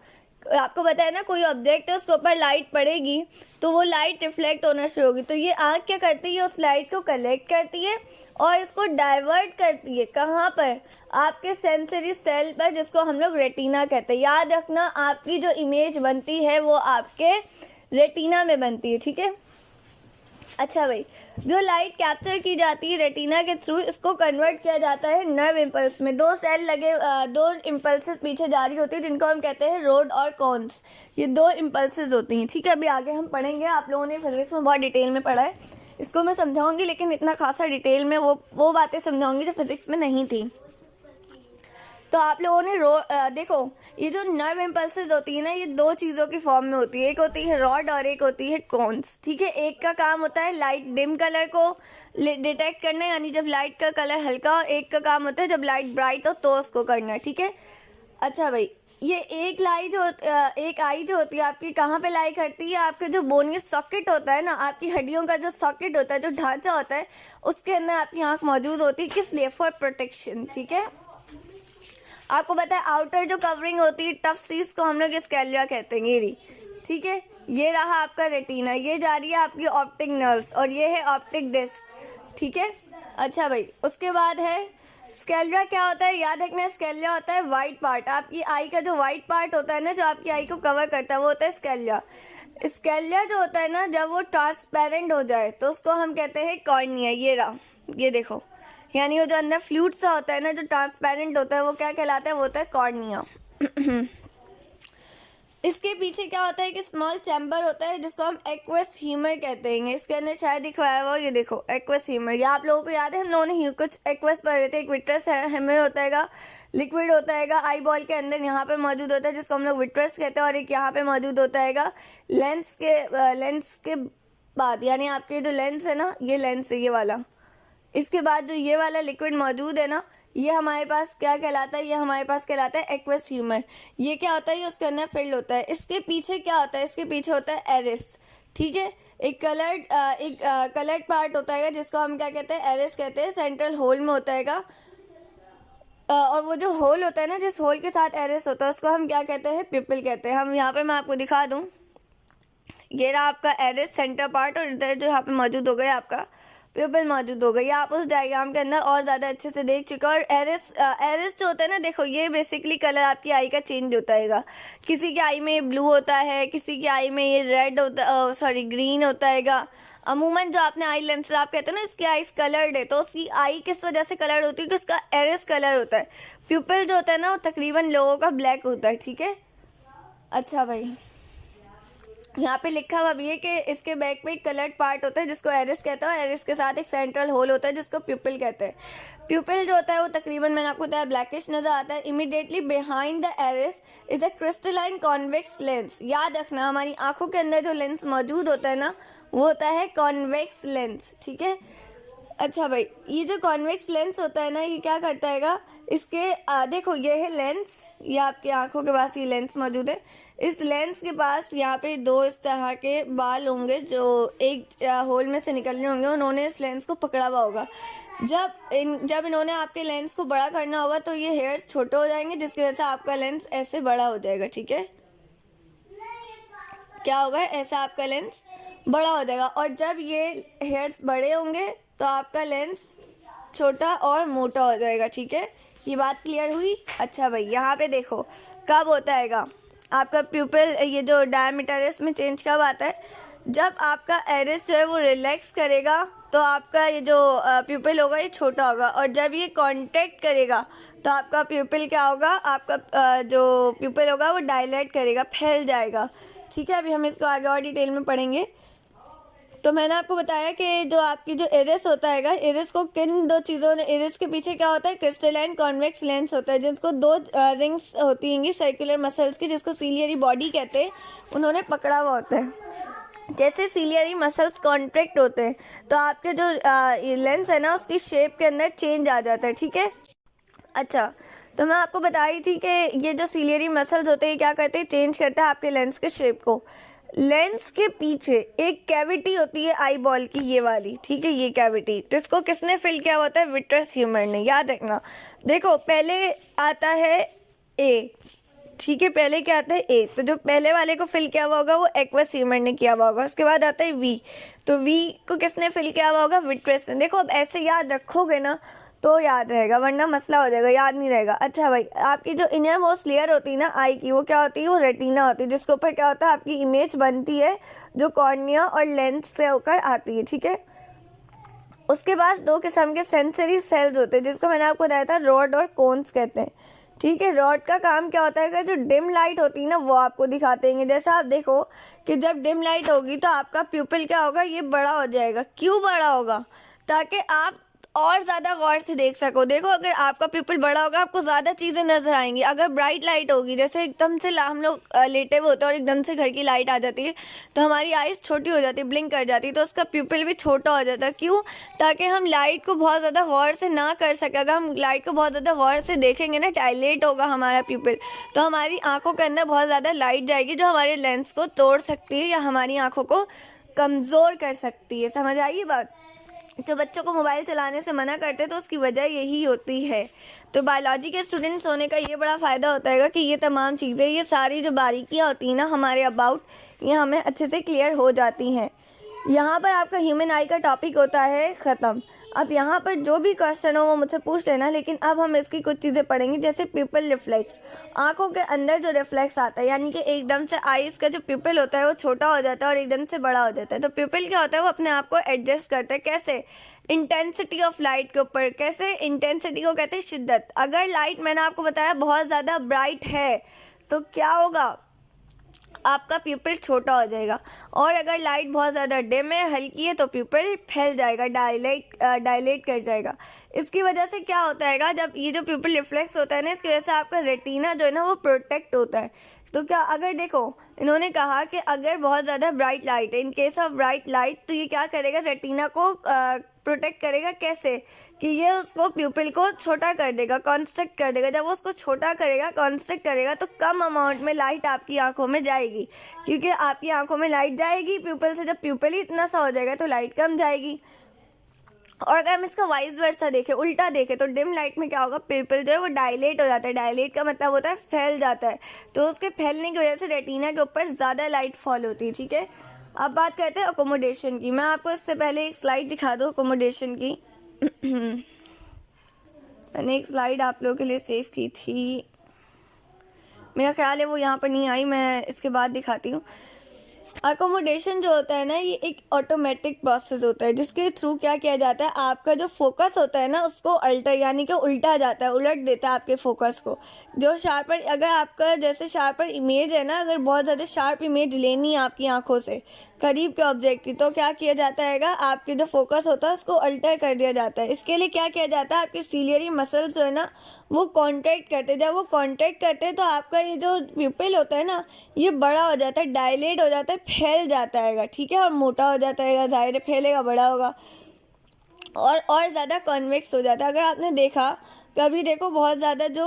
आपको पता है ना, कोई ऑब्जेक्ट है उसके ऊपर लाइट पड़ेगी तो वो लाइट रिफ्लेक्ट होना शुरू होगी, तो ये आँख क्या करती है? उस लाइट को कलेक्ट करती है और इसको डाइवर्ट करती है। कहाँ पर? आपके सेंसरी सेल पर, जिसको हम लोग रेटिना कहते हैं। याद रखना, आपकी जो इमेज बनती है वो आपके रेटिना में बनती है। ठीक है, अच्छा भाई, जो लाइट कैप्चर की जाती है रेटिना के थ्रू, इसको कन्वर्ट किया जाता है नर्व इम्पल्स में। दो इम्पल्सेस पीछे जा रही होती है जिनको हम कहते हैं रोड और कॉन्स। ये दो इम्पल्सेस होती हैं। ठीक है, अभी आगे हम पढ़ेंगे, आप लोगों ने फिजिक्स में बहुत डिटेल में पढ़ा है, इसको मैं समझाऊंगी, लेकिन इतना खासा डिटेल में वो बातें समझाऊंगी जो फिजिक्स में नहीं थी। तो आप लोगों ने देखो, ये जो नर्व इम्पल्सेस होती है ना, ये दो चीज़ों की फॉर्म में होती है, एक होती है रॉड और एक होती है कॉन्स। ठीक है, एक का काम होता है लाइट डिम कलर को डिटेक्ट करना, यानी जब लाइट का कलर हल्का, और एक का काम होता है जब लाइट ब्राइट हो तो उसको करना। ठीक है, अच्छा भाई, ये एक आई जो होती है आपकी कहाँ पे लाई करती है? आपके जो बोनी सॉकेट होता है ना, आपकी हड्डियों का जो सॉकेट होता है, जो ढांचा होता है, उसके अंदर आपकी आँख मौजूद होती है। किस लिए? For protection. ठीक है, आपको पता है आउटर जो कवरिंग होती है टफ सीज को हम लोग स्कैलिया कहते हैं, ये। ठीक है, ये रहा आपका रेटिना, ये जा रही है आपकी ऑप्टिक नर्व्स, और ये है ऑप्टिक डिस्क। ठीक है, अच्छा भाई, उसके बाद है स्कैलिया क्या होता है, याद रखना, स्कैलिया होता है वाइट पार्ट। आपकी आई का जो वाइट पार्ट होता है ना, जो आपकी आई को कवर करता है, वो होता है स्कैलिया। स्कैलिया जो होता है ना, जब वो ट्रांसपेरेंट हो जाए तो उसको हम कहते हैं कॉर्निया। ये रहा, ये देखो, यानी वो जो अंदर फ्लूइड सा होता है ना, जो ट्रांसपेरेंट होता है, वो क्या कहलाता है, वो होता है कॉर्निया। इसके पीछे क्या होता है कि स्मॉल चैम्बर होता है जिसको हम एक्वस ह्यूमर कहते हैं। इसके अंदर शायद दिखवाया हुआ, ये देखो एक्वस ह्यूमर। ये आप लोगों को याद है, हम लोगों ने कुछ एक्वस पढ़ रहे थे। एक विट्रस हैमर होता है, लिक्विड होता है आई बॉल के अंदर, यहाँ पे मौजूद होता है, जिसको हम लोग विट्रस कहते हैं। और एक यहाँ पे मौजूद होता है लेंस के बाद, यानी आपके जो लेंस है ना, ये लेंस है, ये वाला। इसके बाद जो ये वाला लिक्विड मौजूद है ना, ये हमारे पास क्या कहलाता है, ये हमारे पास कहलाता है एक्वस ह्यूमर। ये क्या होता है, ये उसके अंदर फिल्ड होता है। इसके पीछे क्या होता है, इसके पीछे होता है एरिस, ठीक है। एक कलर्ड पार्ट होता है जिसको हम क्या कहते हैं, एरिस कहते हैं। सेंट्रल होल में होता है और वो जो होल होता है ना, जिस होल के साथ एरिस होता है, उसको हम क्या कहते हैं, पिपल कहते हैं। हम यहाँ पर मैं आपको दिखा दूँ, ये रहा आपका एरिस सेंटर पार्ट, और इधर जो यहाँ पे मौजूद हो गया आपका प्यूपल मौजूद हो गई। आप उस डायग्राम के अंदर और ज़्यादा अच्छे से देख चुके हो। और एरिस जो होता है ना, देखो ये बेसिकली कलर आपकी आई का चेंज होता है। किसी की आई में ब्लू होता है, किसी की आई में ये रेड होता ग्रीन होता है। अमूमन जो आपने आई लेंस आप कहते हो ना, इसकी आईज कलर्ड है, तो उसकी आई किस वजह से कलर्ड होती है कि उसका एरिस कलर होता है। प्यूपल जो होता है ना, वो तकरीबन लोगों का ब्लैक होता है, ठीक है। अच्छा भाई, यहाँ पे लिखा हुआ भी है कि इसके बैक पे एक कलर्ड पार्ट होता है जिसको एरिस कहते हैं, और एरिस के साथ एक सेंट्रल होल होता है जिसको प्यूपिल कहते हैं। प्यूपिल जो होता है वो तकरीबन, मैंने आपको बताया, ब्लैकिश नजर आता है। Immediately behind the iris is a crystalline convex lens. याद रखना, हमारी आंखों के अंदर जो लेंस मौजूद होता है ना, वो होता है कॉन्वेक्स लेंस, ठीक है। अच्छा भाई, ये जो कॉन्वेक्स लेंस होता है ना, ये क्या करता है, इसके देखो ये है लेंस, ये आपकी आंखों के पास ये लेंस मौजूद है। इस लेंस के पास यहाँ पे दो इस तरह के बाल होंगे जो एक होल में से निकलने होंगे। उन्होंने इस लेंस को पकड़ा हुआ होगा। जब इन्होंने आपके लेंस को बड़ा करना होगा तो ये हेयर्स छोटे हो जाएंगे, जिसकी वजह से आपका लेंस ऐसे बड़ा हो जाएगा, ठीक है। क्या होगा, ऐसा आपका लेंस बड़ा हो जाएगा। और जब ये हेयर्स बड़े होंगे तो आपका लेंस छोटा और मोटा हो जाएगा, ठीक है। ये बात क्लियर हुई। अच्छा भाई, यहाँ पे देखो कब होता है आपका प्यूपिल, ये जो डायमीटर है इसमें चेंज कब आता है, जब आपका एरिस जो है वो रिलैक्स करेगा तो आपका ये जो प्यूपिल होगा ये छोटा होगा। और जब ये कांटेक्ट करेगा तो आपका प्यूपिल क्या होगा, आपका जो प्यूपिल होगा वो डायलेट करेगा, फैल जाएगा, ठीक है। अभी हम इसको आगे और डिटेल में पढ़ेंगे। तो मैंने आपको बताया कि जो आपकी जो इरिस होता है, इरिस को किन दो चीज़ों ने, इरिस के पीछे क्या होता है, क्रिस्टलाइन कॉन्वेक्स लेंस होता है, जिसको दो रिंग्स होती हैं सर्कुलर मसल्स की, जिसको सीलियरी बॉडी कहते हैं, उन्होंने पकड़ा हुआ होता है। जैसे सीलियरी मसल्स कॉन्ट्रैक्ट होते हैं तो आपके जो लेंस है ना, उसकी शेप के अंदर चेंज आ जाता है, ठीक है। अच्छा, तो मैं आपको बता रही थी कि ये जो सीलियरी मसल्स होते हैं क्या करते हैं, चेंज करते हैं आपके लेंस के शेप को। लेंस के पीछे एक कैविटी होती है आई बॉल की, ये वाली, ठीक है, ये कैविटी, तो इसको किसने फिल किया होता है, विट्रस ह्यूमर ने। याद रखना, देखो पहले आता है ए, ठीक है, पहले क्या आता है ए, तो जो पहले वाले को फिल किया हुआ होगा वो एक्वस ह्यूमर ने किया हुआ होगा। उसके बाद आता है वी, तो वी को किसने फिल किया हुआ होगा, विट्रस ने। देखो अब ऐसे याद रखोगे ना तो याद रहेगा, वरना मसला हो जाएगा, याद नहीं रहेगा। अच्छा भाई, आपकी जो इनर मोस्ट लेयर होती है ना आई की, वो क्या होती है, वो रेटिना होती है, जिसके ऊपर क्या होता है, आपकी इमेज बनती है जो कॉर्निया और लेंस से होकर आती है, ठीक है। उसके बाद दो किस्म के सेंसरी सेल्स होते हैं, जिसको मैंने आपको बताया था रॉड और कोन्स कहते हैं, ठीक है। रॉड का काम क्या होता है कि जो डिम लाइट होती है ना वो आपको दिखाते हैं। जैसा आप देखो कि जब डिम लाइट होगी तो आपका प्यूपिल क्या होगा, ये बड़ा हो जाएगा। क्यों बड़ा होगा, ताकि आप और ज़्यादा गौर से देख सको। देखो अगर आपका प्यूपिल बड़ा होगा आपको ज़्यादा चीज़ें नज़र आएंगी। अगर ब्राइट लाइट होगी, जैसे एकदम से हम लोग लेटे हुए होते हैं और एकदम से घर की लाइट आ जाती है तो हमारी आइज़ छोटी हो जाती है, ब्लिंक कर जाती है, तो उसका प्यूपिल भी छोटा हो जाता है। क्यों, ताकि हम लाइट को बहुत ज़्यादा गौर से ना कर सकें। अगर हम लाइट को बहुत ज़्यादा गौर से देखेंगे ना, डायलेट होगा हमारा प्यूपिल, तो हमारी आँखों के अंदर बहुत ज़्यादा लाइट जाएगी जो हमारे लेंस को तोड़ सकती है या हमारी आँखों को कमज़ोर कर सकती है। समझ आई बात। जो बच्चों को मोबाइल चलाने से मना करते हैं तो उसकी वजह यही होती है। तो बायोलॉजी के स्टूडेंट्स होने का ये बड़ा फ़ायदा होता है कि ये तमाम चीज़ें, ये सारी जो बारीकियाँ होती हैं ना हमारे अबाउट, ये हमें अच्छे से क्लियर हो जाती हैं। यहाँ पर आपका ह्यूमन आई का टॉपिक होता है ख़त्म। अब यहाँ पर जो भी क्वेश्चन हो वो मुझसे पूछ लेना, लेकिन अब हम इसकी कुछ चीज़ें पढ़ेंगे, जैसे प्यूपिल रिफ्लेक्स, आँखों के अंदर जो रिफ्लेक्स आता है, यानी कि एकदम से आईज का जो प्यूपिल होता है वो छोटा हो जाता है और एकदम से बड़ा हो जाता है। तो प्यूपिल क्या होता है, वो अपने आप को एडजस्ट करता है, कैसे, इंटेंसिटी ऑफ लाइट के ऊपर। कैसे, इंटेंसिटी को कहते हैं शिद्दत। अगर लाइट, मैंने आपको बताया, बहुत ज़्यादा ब्राइट है तो क्या होगा, आपका प्यूपिल छोटा हो जाएगा, और अगर लाइट बहुत ज़्यादा डिम है, हल्की है, तो प्यूपिल फैल जाएगा, डायलेट कर जाएगा। इसकी वजह से क्या होता है, जब ये जो प्यूपिल रिफ्लेक्स होता है ना, इसकी वजह से आपका रेटिना जो है ना वो प्रोटेक्ट होता है। तो क्या, अगर देखो, इन्होंने कहा कि अगर बहुत ज़्यादा ब्राइट लाइट है, in case of bright light, तो ये क्या करेगा, रेटिना को प्रोटेक्ट करेगा। कैसे, कि ये उसको प्यूपिल को छोटा कर देगा, कॉन्स्ट्रिक्ट कर देगा। जब वो उसको छोटा करेगा, कॉन्स्ट्रिक्ट करेगा, तो कम अमाउंट में लाइट आपकी आंखों में जाएगी, क्योंकि आपकी आंखों में लाइट जाएगी प्यूपिल से। जब प्यूपिल ही इतना सा हो जाएगा तो लाइट कम जाएगी। और अगर हम इसका वाइस वर्सा देखें, उल्टा देखें, तो डिम लाइट में क्या होगा, प्यूपिल जो है वो डायलेट हो जाता है। डायलेट का मतलब होता है फैल जाता है, तो उसके फैलने की वजह से रेटिना के ऊपर ज़्यादा लाइट फॉल होती है। ठीक है, अब बात करते हैं अकोमोडेशन की। मैं आपको इससे पहले एक स्लाइड दिखा दूँ अकोमोडेशन की। मैंने एक स्लाइड आप लोगों के लिए सेव की थी, मेरा ख्याल है वो यहाँ पर नहीं आई, मैं इसके बाद दिखाती हूँ। अकोमोडेशन जो होता है ना, ये एक ऑटोमेटिक प्रोसेस होता है, जिसके थ्रू क्या किया जाता है, आपका जो फोकस होता है ना उसको अल्टर, यानी कि उल्टा जाता है, उलट देता है आपके फोकस को। जो शार्पर, अगर आपका जैसे शार्पर इमेज है ना, अगर बहुत ज़्यादा शार्प इमेज लेनी है आपकी आंखों से करीब के ऑब्जेक्ट की, तो क्या किया जाता है, आपके जो फोकस होता है उसको अल्टर कर दिया जाता है। इसके लिए क्या किया जाता है, आपके सीलियरी मसल्स जो है ना वो कॉन्ट्रैक्ट करते हैं। जब वो कॉन्ट्रैक्ट करते हैं तो आपका ये जो प्यूपिल होता है ना, ये बड़ा हो जाता है, डायलेट हो जाता है, फैल जाता है, ठीक है, और मोटा हो जाता है, जाहिर है फैलेगा, बड़ा होगा, और ज़्यादा कॉन्वेक्स हो जाता है। अगर आपने देखा कभी, देखो बहुत ज़्यादा जो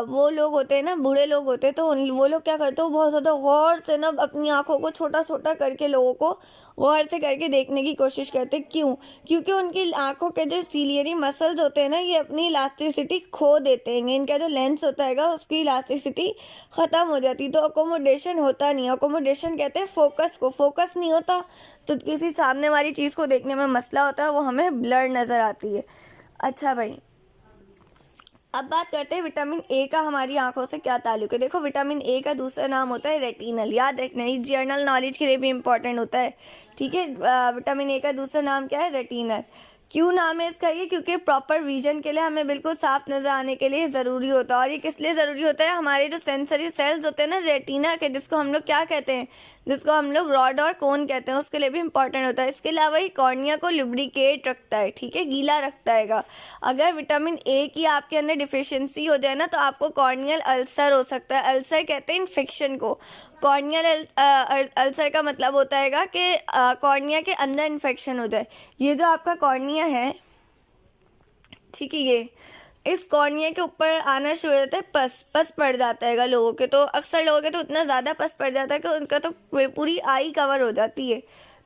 वो लोग होते हैं ना, बूढ़े लोग होते हैं, तो वो लोग क्या करते हैं, बहुत ज़्यादा गौर से ना अपनी आँखों को छोटा छोटा करके लोगों को गौर से करके देखने की कोशिश करते हैं। क्यों, क्योंकि उनकी आँखों के जो सीलियरी मसल्स होते हैं ना, ये अपनी इलास्टिसिटी खो देते हैं, इनका जो लेंस होता है उसकी इलास्टिसिटी ख़त्म हो जाती, तो अकोमोडेशन होता नहीं है। अकोमोडेशन कहते हैं फोकस को, फोकस नहीं होता तो किसी सामने वाली चीज़ को देखने में मसला होता है, वो हमें ब्लर नज़र आती है। अच्छा भाई, अब बात करते हैं विटामिन ए का हमारी आंखों से क्या ताल्लुक है। देखो, विटामिन ए का दूसरा नाम होता है रेटिनल, याद रखना, ये जर्नल नॉलेज के लिए भी इंपॉर्टेंट होता है। ठीक है, विटामिन ए का दूसरा नाम क्या है, रेटिनल। क्यों नाम है इसका ये, क्योंकि प्रॉपर विजन के लिए हमें बिल्कुल साफ नज़र आने के लिए ज़रूरी होता है। और ये किस लिए ज़रूरी होता है, हमारे जो सेंसरी सेल्स होते हैं ना रेटिना के, जिसको हम लोग क्या कहते हैं, जिसको हम लोग रॉड और कोन कहते हैं, उसके लिए भी इंपॉर्टेंट होता है। इसके अलावा ये कॉर्निया को लुब्रिकेट रखता है, ठीक है, गीला रखता है। अगर विटामिन ए की आपके अंदर डिफिशियंसी हो जाए ना, तो आपको कॉर्नियल अल्सर हो सकता है। अल्सर कहते हैं इन्फेक्शन को। कॉर्नियल अल्सर का मतलब होता है कि कॉर्निया के अंदर इन्फेक्शन हो जाए। ये जो आपका कॉर्निया है, ठीक है, ये इस कॉर्निया के ऊपर आना शुरू हो जाता है, पस पड़ जाता है लोगों के। तो अक्सर लोगों के तो इतना ज़्यादा पस पड़ जाता है कि उनका तो पूरी आई कवर हो जाती है।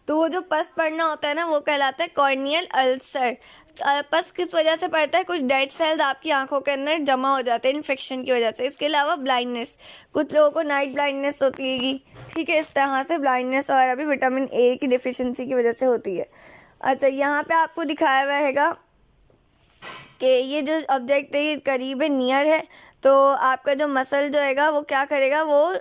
तो वो जो पस पड़ना होता है ना, वो कहलाता है कॉर्नियल अल्सर। पस किस वजह से पड़ता है, कुछ डेड सेल्स आपकी आंखों के अंदर जमा हो जाते हैं इन्फेक्शन की वजह से। इसके अलावा ब्लाइंडनेस, कुछ लोगों को नाइट ब्लाइंडनेस होती है, ठीक है, इस तरह से ब्लाइंडनेस वगैरह भी विटामिन ए की डिफिशियंसी की वजह से होती है। अच्छा, यहाँ पे आपको दिखाया हुआ हैगा कि ये जो ऑब्जेक्ट है ये करीब है, नियर है, तो आपका जो मसल जो है वो क्या करेगा, वो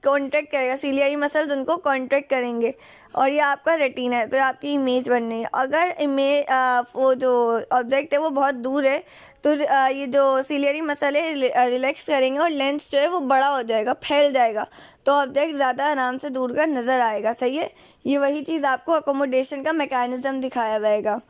कॉन्ट्रैक्ट करेगा, सीलियरी मसल्स उनको कॉन्ट्रैक्ट करेंगे, और ये आपका रेटिना है, तो आपकी इमेज बन रही है। अगर वो जो ऑब्जेक्ट है वो बहुत दूर है, तो ये जो सीलियरी मसल है रिलैक्स करेंगे और लेंस जो है वो बड़ा हो जाएगा, फैल जाएगा, तो ऑब्जेक्ट ज़्यादा आराम से दूर का नज़र आएगा। सही है, ये वही चीज़ आपको अकोमोडेशन का मैकेनिज़्म दिखाया जाएगा।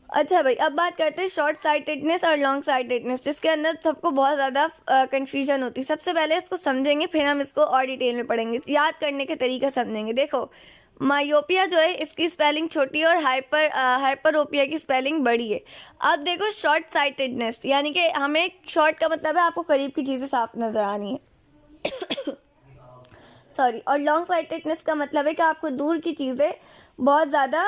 अच्छा भाई, अब बात करते हैं शॉर्ट साइटेडनेस और लॉन्ग साइटेडनेस, जिसके अंदर सबको बहुत ज़्यादा कन्फ्यूजन होती है। सबसे पहले इसको समझेंगे, फिर हम इसको और डिटेल में पढ़ेंगे, याद करने के तरीका समझेंगे। देखो, मायोपिया जो है इसकी स्पेलिंग छोटी है और हाइपरोपिया की स्पेलिंग बड़ी है। अब देखो, शॉर्ट साइटेडनेस यानी कि हमें, शॉर्ट का मतलब है आपको करीब की चीज़ें साफ नज़र आनी है सॉरी, और लॉन्ग साइटेडनेस का मतलब है कि आपको दूर की चीज़ें बहुत ज़्यादा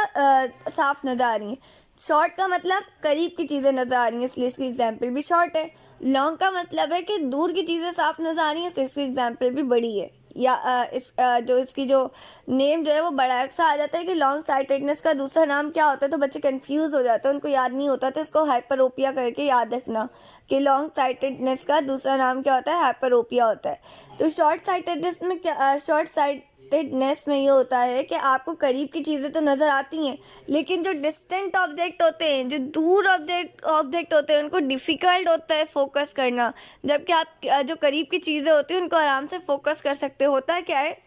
साफ नज़र आ रही हैं। शॉर्ट का मतलब करीब की चीज़ें नज़र आ रही हैं, इसलिए इसकी एग्जाम्पल भी शॉर्ट है। लॉन्ग का मतलब है कि दूर की चीज़ें साफ नज़र आ रही हैं, इसलिए इसकी एग्जाम्पल भी बड़ी है। या जो इसकी जो नेम जो है वो बड़ा सा आ जाता है कि लॉन्ग साइटेडनेस का दूसरा नाम क्या होता है, तो बच्चे कंफ्यूज हो जाते हैं, उनको याद नहीं होता, तो इसको हाइपरोपिया करके याद रखना कि लॉन्ग साइटेडनेस का दूसरा नाम क्या होता है, हाइपरोपिया होता है। तो शॉर्ट साइटेडनेस में क्या, शॉर्ट साइटेडनेस में ये होता है कि आपको करीब की चीज़ें तो नज़र आती हैं, लेकिन जो डिस्टेंट ऑब्जेक्ट होते हैं, जो दूर ऑब्जेक्ट होते हैं, उनको डिफ़िकल्ट होता है फोकस करना, जबकि आप जो करीब की चीज़ें होती हैं उनको आराम से फोकस कर सकते हो। होता क्या है,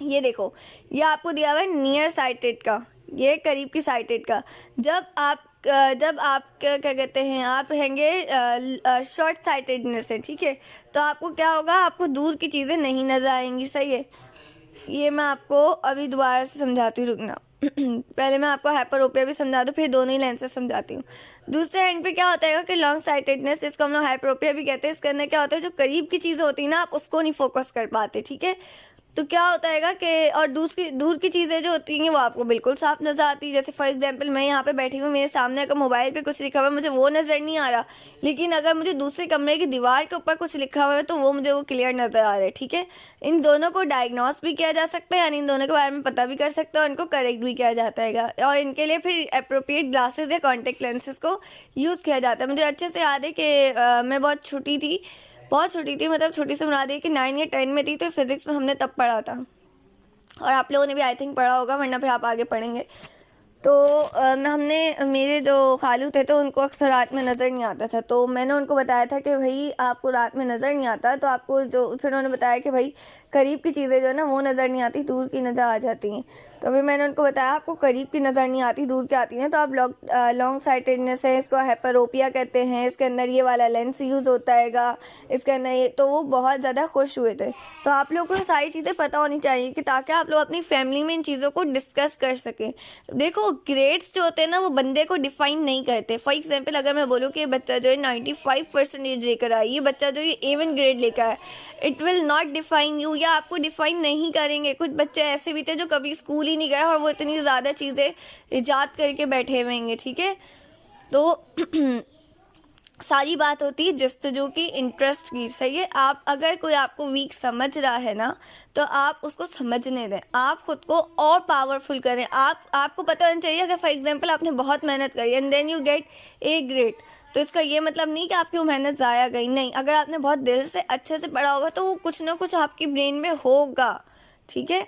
ये देखो, ये आपको दिया हुआ है नियर साइटेड का, ये करीब की साइटेड का। जब आप क्या कहते हैं, आप हैंगे शॉर्ट साइटेडनेस से, ठीक है, तो आपको क्या होगा, आपको दूर की चीज़ें नहीं नज़र आएंगी। सही है, ये मैं आपको अभी दोबारा से समझाती हूँ, रुकना। पहले मैं आपको हाइपरोपिया भी समझा दूँ, फिर दोनों ही लेंसेज समझाती हूँ। दूसरे हैंड पे क्या होता है कि लॉन्ग साइटेडनेस, इसको हम लोग हाइपरोपिया भी कहते हैं। इसके अंदर क्या होता है, जो करीब की चीज़ें होती हैं ना, आप उसको नहीं फोकस कर पाते, ठीक है। तो क्या होता है कि और दूर की चीज़ें जो होती हैं वो आपको बिल्कुल साफ नज़र आती है। जैसे फॉर एग्जांपल मैं यहाँ पे बैठी हूँ, मेरे सामने अगर मोबाइल पे कुछ लिखा हुआ है मुझे वो नज़र नहीं आ रहा, लेकिन अगर मुझे दूसरे कमरे की दीवार के ऊपर कुछ लिखा हुआ है तो वो मुझे वो क्लियर नज़र आ रहा है, ठीक है। इन दोनों को डायग्नोस भी किया जा सकता है, यानी इन दोनों के बारे में पता भी कर सकते हैं और इनको करेक्ट भी किया जाता है, और इनके लिए फिर अप्रोप्रिएट ग्लासेस या कॉन्टेक्ट लेंसेज को यूज़ किया जाता है। मुझे अच्छे से याद है कि मैं बहुत छोटी थी, मतलब छोटी से बना दी कि 9 या 10 में थी, तो फिज़िक्स में हमने तब पढ़ा था, और आप लोगों ने भी आई थिंक पढ़ा होगा, वरना फिर आप आगे पढ़ेंगे। तो हमने, मेरे जो खालू थे तो उनको अक्सर रात में नज़र नहीं आता था, तो मैंने उनको बताया था कि भाई आपको रात में नज़र नहीं आता, तो आपको जो, फिर उन्होंने बताया कि भाई करीब की चीज़ें जो है ना वो नज़र नहीं आती, दूर की नज़र आ जाती हैं। तो फिर मैंने उनको बताया आपको करीब की नज़र नहीं आती, दूर की आती हैं, तो आप लॉन्ग साइटेडनेस है, इसको हाइपरोपिया कहते हैं, इसके अंदर ये वाला लेंस यूज़ होता हैगा, इसके अंदर ये, तो वो बहुत ज़्यादा खुश हुए थे। तो आप लोगों को सारी चीज़ें पता होनी चाहिए कि ताकि आप लोग अपनी फैमिली में इन चीज़ों को डिस्कस कर सकें। देखो ग्रेड्स जो होते हैं ना वो बंदे को डिफाइन नहीं करते। फॉर एग्जांपल अगर मैं बोलूँ कि ये बच्चा जो है 95% लेकर आया, ये बच्चा जो ये A1 ग्रेड लेकर आया, it will not define you, या आपको डिफाइन नहीं करेंगे। कुछ बच्चे ऐसे भी थे जो कभी स्कूल ही नहीं गए और वो इतनी ज़्यादा चीज़ें इजाद करके बैठे हुए हैं, ठीक है। तो सारी बात होती है जस्तजू की, इंटरेस्ट की, सही है। आप अगर कोई आपको वीक समझ रहा है ना, तो आप उसको समझने दें, आप खुद को और पावरफुल करें। आपको पता होना चाहिए, अगर फॉर एग्जांपल आपने बहुत मेहनत करी and then you get A grade, तो इसका ये मतलब नहीं कि आपकी वो मेहनत ज़ाया गई, नहीं। अगर आपने बहुत दिल से अच्छे से पढ़ा होगा तो वो कुछ ना कुछ आपकी ब्रेन में होगा, ठीक है।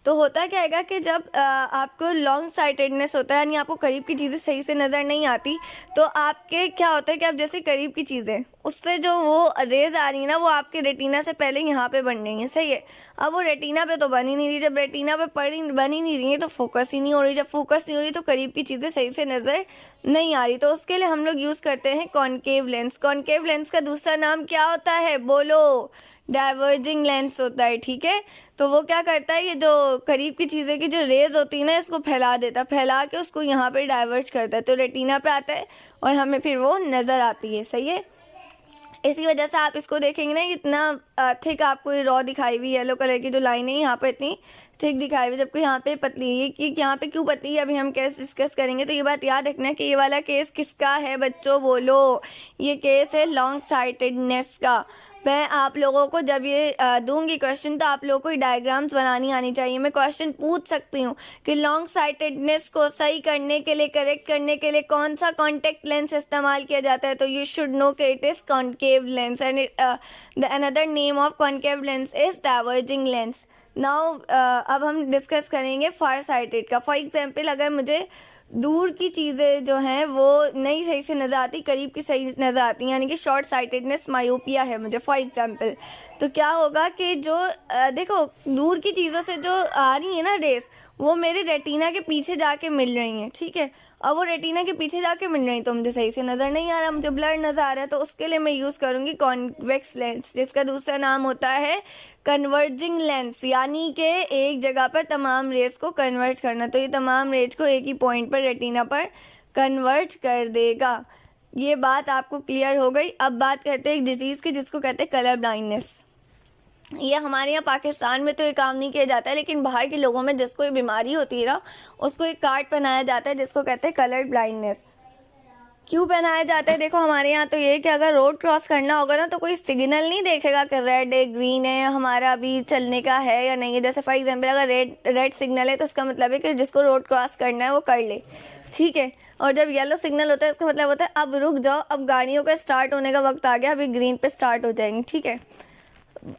तो होता क्या है कि जब आपको लॉन्ग साइटेडनेस होता है, यानी आपको करीब की चीज़ें सही से नज़र नहीं आती, तो आपके क्या होता है कि आप जैसे करीब की चीज़ें, उससे जो वो रेज़ आ रही है ना, वो आपके रेटिना से पहले यहाँ पे बन रही हैं, सही है। अब वो रेटिना पे तो बन ही नहीं रही, जब रेटिना पे बन ही नहीं रही है तो फोकस ही नहीं हो रही, जब फोकस नहीं हो रही तो करीब की चीज़ें सही से नज़र नहीं आ रही। तो उसके लिए हम लोग यूज़ करते हैं कॉनकेव लेंस। कॉनकेव लेंस का दूसरा नाम क्या होता है, बोलो? डाइवर्जिंग लेंस होता है, ठीक है। तो वो क्या करता है, ये जो करीब की चीज़ें की जो रेज होती है ना, इसको फैला देता है, फैला के उसको यहाँ पे डाइवर्ज करता है, तो रेटिना पे आता है और हमें फिर वो नज़र आती है, सही है। इसी वजह से आप इसको देखेंगे ना, इतना थिक आपको ये रॉ दिखाई हुई, येलो कलर की जो लाइन है यहाँ पे इतनी थिक दिखाई हुई, जबकि यहाँ पे पतली है। कि यहाँ पे क्यों पतली है अभी हम केस डिस्कस करेंगे। तो ये बात याद रखना है कि ये वाला केस किसका है बच्चों, बोलो? ये केस है लॉन्ग साइटेडनेस का। मैं आप लोगों को जब ये दूंगी क्वेश्चन, तो आप लोगों को डायग्राम्स बनानी आनी चाहिए। मैं क्वेश्चन पूछ सकती हूँ कि लॉन्ग साइटेडनेस को सही करने के लिए, करेक्ट करने के लिए कौन सा कॉन्टेक्ट लेंस इस्तेमाल किया जाता है, तो यू शुड नो कि it is concave lens, and the another name of concave lens is diverging lens. Now अब हम डिस्कस करेंगे फार साइटेड का। फॉर एग्जाम्पल अगर मुझे दूर की चीज़ें जो हैं वो नहीं सही से नज़र आती, करीब की सही नज़र आती, यानी कि शॉर्ट साइटेडनेस, मायोपिया है मुझे फॉर एग्जांपल, तो क्या होगा कि जो देखो दूर की चीज़ों से जो आ रही है ना रेस, वो मेरे रेटिना के पीछे जाके मिल रही हैं, ठीक है। अब वो रेटिना के पीछे जाके मिल रही तो मुझे सही से नज़र नहीं आ रहा, मुझे ब्लर नज़र आ रहा है, तो उसके लिए मैं यूज़ करूँगी कॉन्वेक्स लेंस, जिसका दूसरा नाम होता है कन्वर्जिंग लेंस, यानी कि एक जगह पर तमाम रेस को कन्वर्ट करना। तो ये तमाम रेस को एक ही पॉइंट पर रेटिना पर कन्वर्ट कर देगा। ये बात आपको क्लियर हो गई। अब बात करते हैं एक डिजीज़ की जिसको कहते हैं कलर ब्लाइंडनेस। ये हमारे यहाँ पाकिस्तान में तो ये काम नहीं किया जाता है, लेकिन बाहर के लोगों में जिसको ये बीमारी होती है ना, उसको एक कार्ड पहनाया जाता है जिसको कहते हैं कलर ब्लाइंडनेस। क्यों पहनाए जाते हैं? देखो हमारे यहाँ तो ये है कि अगर रोड क्रॉस करना होगा ना तो कोई सिग्नल नहीं देखेगा कि रेड है ग्रीन है, हमारा अभी चलने का है या नहीं है। जैसे फॉर एग्जांपल अगर रेड सिग्नल है तो इसका मतलब है कि जिसको रोड क्रॉस करना है वो कर ले, ठीक है। और जब येलो सिग्नल होता है इसका मतलब होता है अब रुक जाओ, अब गाड़ियों का स्टार्ट होने का वक्त आ गया, अभी ग्रीन पे स्टार्ट हो जाएंगे, ठीक है।